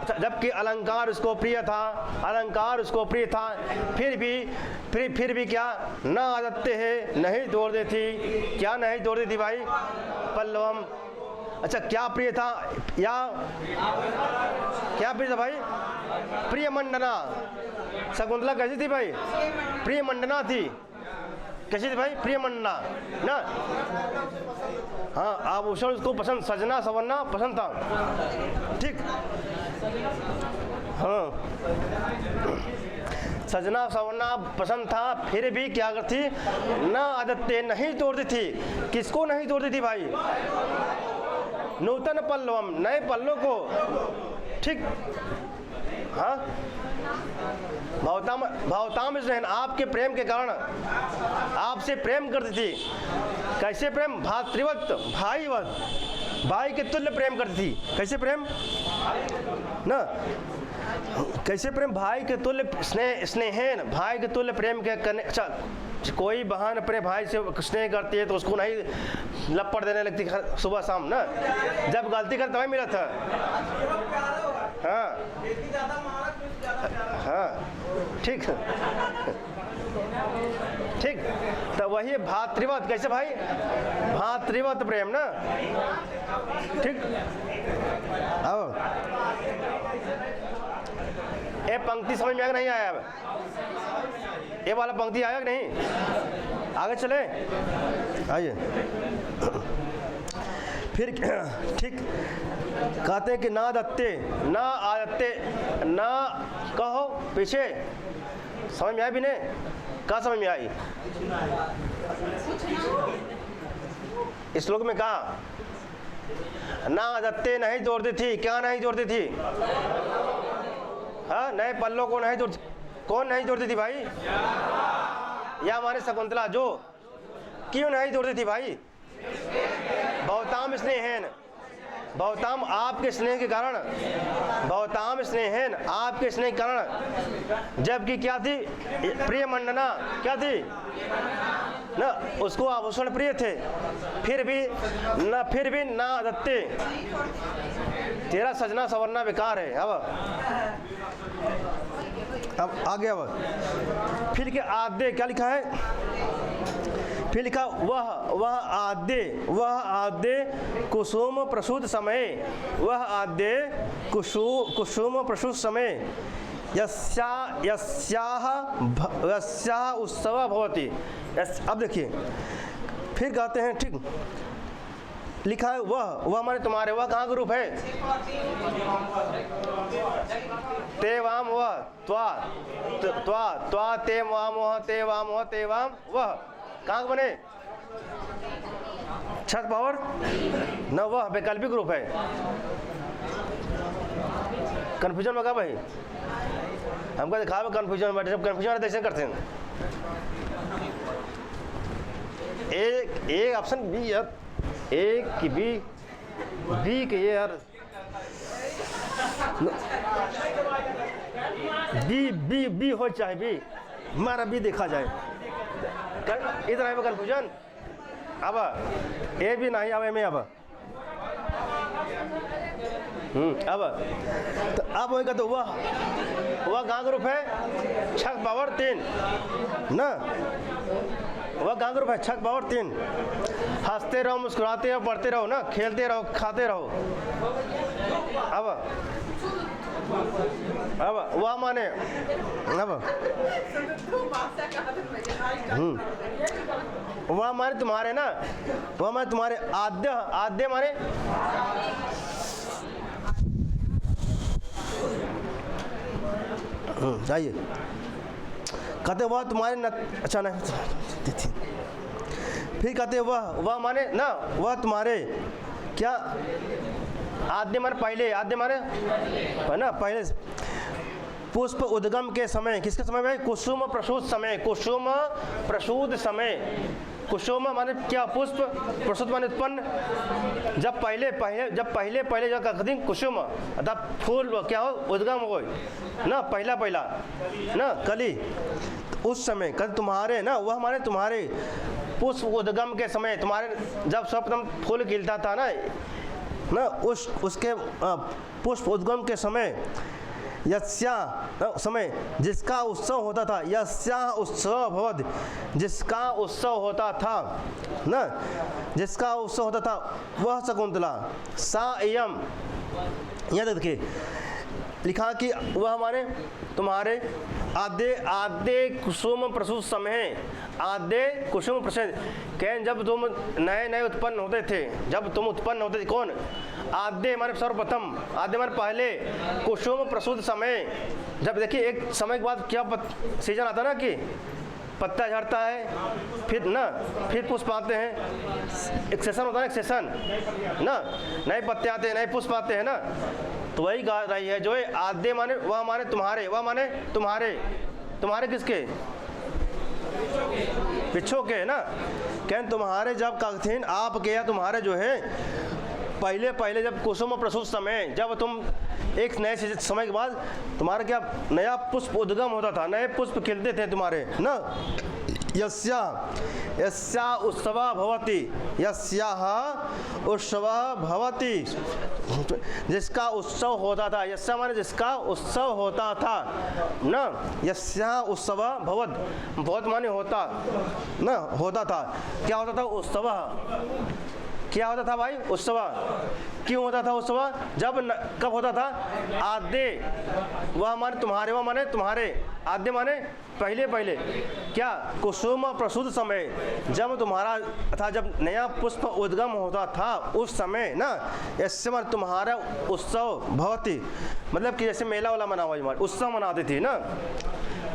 अच्छा, जबकि अलंकार उसको प्रिय था, अलंकार उसको प्रिय था, फिर भी क्या, न आदत्य है, नहीं तोड़ती थी, क्या नहीं तोड़ती थी भाई, पल्लवम, अच्छा, क्या प्रिय था, या क्या प्रिय था भाई, प्रिय मंडना, शकुंतला कैसी थी भाई, प्रिय मंडना थी, कैसी थी भाई, प्रिय मंडना ना, हाँ, आभूषण उसको पसंद, सजना सवरना पसंद था, ठीक, हाँ, सजना सवरना पसंद था, फिर भी क्या करती, न आदतें नहीं तोड़ती थी, किसको नहीं तोड़ती थी भाई, नूतन पल्लवम, नए पल्लों को, ठीक, हाँ, भवताम स्नेहन, आपके प्रेम के कारण, आपसे प्रेम करती थी, कैसे प्रेम, भातृवत, भाईवत, भाई के तुल्य प्रेम करती थी, कैसे प्रेम ना, कैसे प्रेम, भाई के तुल्य स्नेहन, भाई के तुल्य प्रेम के करने, अच्छा, कोई बहन अपने भाई से स्नेह करती है तो उसको नहीं लपड़ देने लगती सुबह शाम ना, जब गलती कर तभी मिला था, हाँ, हाँ, ठीक, ठीक, तो वही भातृवत, कैसे भाई, भातृवत प्रेम ना, ठीक, अब ये पंक्ति समझ में आया नहीं आया, अब ये वाला पंक्ति आया कि नहीं, आगे चले, आइए, फिर ठीक, कहते हैं कि ना दत्ते, ना आदत्ते, ना कहो, पीछे समझ में आई भी नहीं, कहाँ समझ में आई, इस श्लोक में कहा, ना आदत्ते नहीं तोड़ती थी, क्या नहीं तोड़ती थी, हाँ, नए पल्लों को नहीं तोड़ती, कौन नहीं तोड़ती थी भाई, या हमारे शकुंतला, जो, क्यों नहीं तोड़ती थी भाई, भवताम स्नेहन, भवताम आपके स्नेह के कारण, भवताम स्नेहन आपके स्नेह के कारण, जबकि क्या थी प्रिय मंडना, क्या थी ना, उसको आभूषण प्रिय थे, फिर भी ना दत्ते, तेरा सजना संवरना बेकार है। अब आगे अब फिर के आद्य क्या लिखा है, फिर लिखा वह आद्य कुसुम प्रसूत समय, वह आद्य कुसुम प्रसूत समय यस्याह उत्सव भवति। अब देखिए फिर कहते हैं, ठीक लिखा है वह माने तुम्हारे, वह कहाँ का रूप है, ते वाम वह, त्वा ते वाम वह, ते वाम वह, ते वाम वह, कहाँ का बने, छत पावर न, वह वैकल्पिक रूप है। कन्फ्यूजन में क्या भाई, हमको दिखा कन्फ्यूजन में, जब कन्फ्यूजन ऐसे करते हैं। एक ऑप्शन बी यार, एक की बी के यार, बी हो चाहे बी, हमारा बी देखा जाए, इधर आए कन्फ्यूजन। अब ए भी नहीं, अब में अब अब होगा तो वह कहाँ का रूप है, छक पावर 3 ना, वह कहाँ का रूप है, छक पावर 3। हंसते रहो, मुस्कुराते रहो, पढ़ते रहो ना, खेलते रहो, खाते रहो। अब वह माने वह माने तुम्हारे ना, वह माने तुम्हारे, आद्य माने जाइए, कहते वह तुम्हारे न, अच्छा नहीं, फिर कहते वह माने ना, वह तुम्हारे क्या, आद्य माने पहले, आद्य माने ना पहले, पुष्प उद्गम के समय, किसके समय भाई, कुसुम प्रसूत समय, कुसुम प्रसूत समय, कुसुम माने क्या, पुष्प, प्रसूत माने उत्पन्न, जब पहले जब कहते हैं कुसुम, तब फूल क्या हो, उद्गम हो ना, पहला ना कली, उस समय कल तुम्हारे ना, वह माने तुम्हारे पुष्प उद्गम के समय, तुम्हारे जब सर्वप्रथम फूल खिलता था ना उसके पुष्प उद्गम के समय, यस्या समय जिसका उत्सव होता था, यस्या उत्सव भवद, जिसका उत्सव होता था ना, जिसका उत्सव होता था, वह शकुंतला, सा एयम, यहाँ देखिए लिखा कि वह माने तुम्हारे, आद्य कुसुम प्रसूत समय, आद्य कुसुम प्रसूत, कहें जब तुम नए उत्पन्न होते थे, जब तुम उत्पन्न होते थे, कौन, आद्य माने सर्वप्रथम, आद्य माने पहले, कुसुम प्रसूत समय, जब देखिए एक समय के बाद क्या सीजन आता ना कि पत्ता झड़ता है, फिर पुष्प आते हैं, एक सेशन होता है, एक सेशन ना, नए पत्ते आते हैं, नए पुष्प आते हैं ना, तो वही गा रही है जो है आद्य माने, वह माने तुम्हारे, वह माने तुम्हारे किसके, पिछो के ना, कहें तुम्हारे जब कहते आपके या तुम्हारे जो है पहले जब कुसुम प्रसूत समय, जब तुम एक नए समय के बाद तुम्हारा क्या नया पुष्प उद्गम होता था, नए पुष्प खिलते थे तुम्हारे ना, यस्या उत्सवा भवति, यस्याः उत्सवा भवति, जिसका उत्सव होता था, यस्या माने जिसका उत्सव होता था ना, यस्या उत्सवा भवत, बहुत माने होता ना, होता था, क्या होता था, उत्सव, क्या होता था भाई, उत्सव, क्यों होता था उत्सव, जब कब होता था, आद्य, वह माने तुम्हारे, वह माने तुम्हारे, आद्य माने पहले क्या, कुसुम प्रसूत समय, जब तुम्हारा था, जब नया पुष्प उद्गम होता था उस समय ना, ऐसे माने तुम्हारा उत्सव भवती, मतलब कि जैसे मेला वाला मना हुआ, उत्सव मनाती थी ना,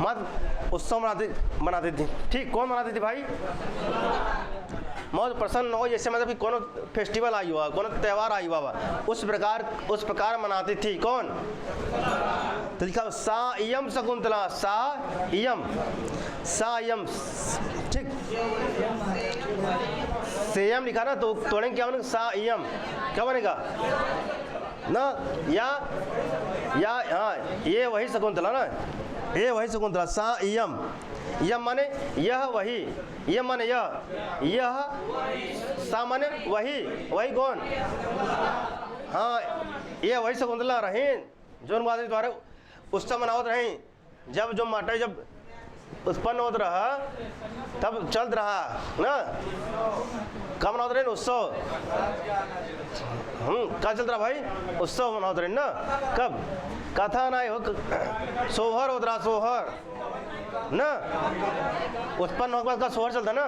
मत उत्सव मनाती थी, ठीक, कौन मनाती थी भाई, बहुत प्रसन्न हो, जैसे मतलब कि कौन फेस्टिवल आई हुआ, कौन त्यौहार आई हुआ, उस प्रकार मनाती थी, कौन, तो लिखा सा इयम शकुंतला, सा इयम, ठीक, सेयम लिखा ना तो तोड़ेंगे क्या बनेगा, सा यम क्या बनेगा ना, या हाँ ये वही शकुंतला ना, ये वही शकुंतला, सा यम, यम माने यह वही, यम माने यह, सा माने वही, वही कौन, हाँ ये वही शकुंतला रहें जो माता द्वारा उत्सव मनावत रही, जब जो माता जब उत्पन्न होता रहा तब चल रहा ना, कब मनावत रहे उत्सव, क्या चल रहा भाई, उत्सव मनावत रहे ना, कब कथा ना हो, सोहर होता रहा, सोहर ना, उत्पन्न होने के बाद का सोहर चलता ना,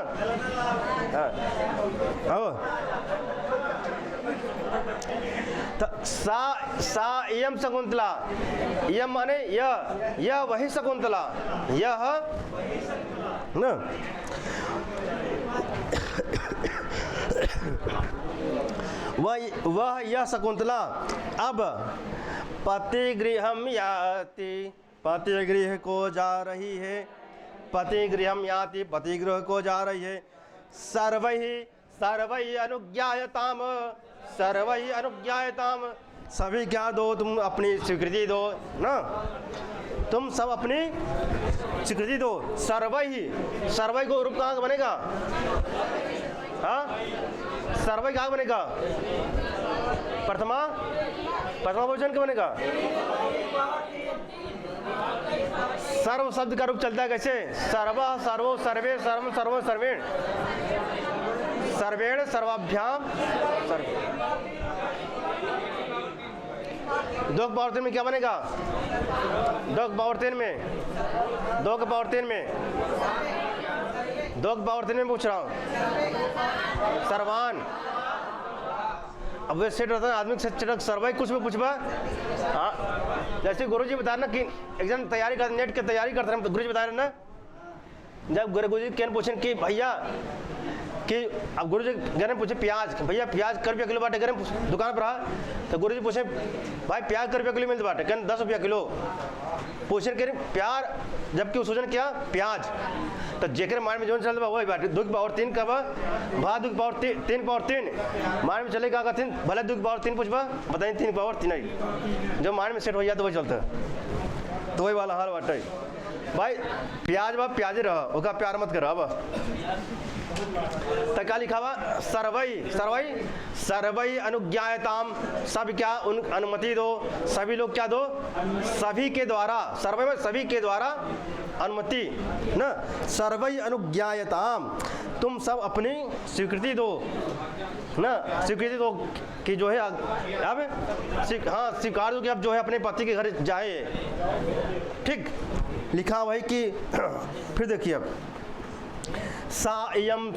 सा यम शकुंतला, यम माने यह वही शकुंतला, यह न वह यह शकुंतला अब पतिगृहम याति, पतिगृह को जा रही है, पतिगृहम याति पतिगृह को जा रही है, सर्वैः अनुज्ञायताम, सर्वैः अनुज्ञायताम, सभी क्या दो तुम अपनी स्वीकृति दो ना, तुम सब अपनी स्वीकृति दो, सर्वैः को रूप कहाँ बनेगा, हाँ सर्वैः कहाँ बनेगा, प्रथमा बहुवचन क्या बनेगा, सर्व शब्द का रूप चलता है कैसे, सर्व सर्वो सर्वे सर्व सर्वो सर्वेण, सर्वेण सर्वाभ्याम सर्व, दो के पावर 3 में क्या बनेगा, दो के पावर 3 में, दो के पावर 3 में, दो के पावर 3 में पूछ रहा हूँ, सर्वान, अब वे सेट रहता है आदमी से चटक सर्वाई कुछ भी पूछबा, हाँ जैसे गुरुजी बता रहे ना कि एग्जाम तैयारी कर, नेट की तैयारी करते हैं, गुरुजी बता रहे ना, जब गुरुजी कैन पूछें कि भैया कि अब गुरु जी गरम पूछे प्याज, भैया प्याज कर रुपया किलो बाटे, गरम दुकान पर आ तो गुरु जी पूछे भाई प्याज कर रुपया किलो मिलते बाटे, कहन 10 रुपया किलो, पूछे करें प्यार, जबकि उस सूचन क्या प्याज, तो जेकर माइंड में जो चल रहा वही बाटे, 2 की पावर 3 कब भा 2 की पावर 3 पावर 3 माइंड में चलेगा का 3 भले 2 की पावर 3 पूछबा बताइए 3 की पावर 3 आई, जो माइंड में सेट हो जाए तो वही चलता है, तो वही वाला हाल बाटे भाई, प्याज बा प्याजे रह, ओका प्यार मत कर, अब तक क्या लिखा हुआ, सर्वै अनुज्ञायताम, सब क्या उन अनुमति दो, सभी लोग क्या दो, सभी के द्वारा, सर्वै में सभी के द्वारा अनुमति ना, सर्वै अनुज्ञायताम, तुम सब अपनी स्वीकृति दो ना, स्वीकृति दो कि जो है अब हाँ स्वीकार दो कि अब जो है अपने पति के घर जाए, ठीक लिखा हुआ है कि फिर देखिए अब सायम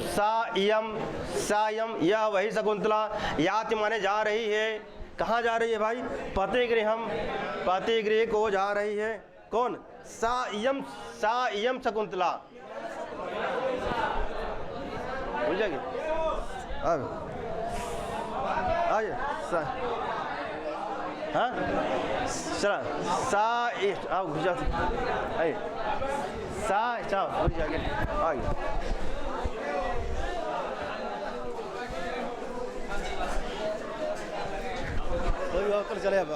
यह वही शकुंतला, याति माने जा रही है, कहाँ जा रही है भाई, पतिगृह को जा रही है, कौन, सायम शकुंतला, भूल जाएंगे अब हाँ चला सा गुजरात सा चाओ जाके आगे कोई वापस चले अब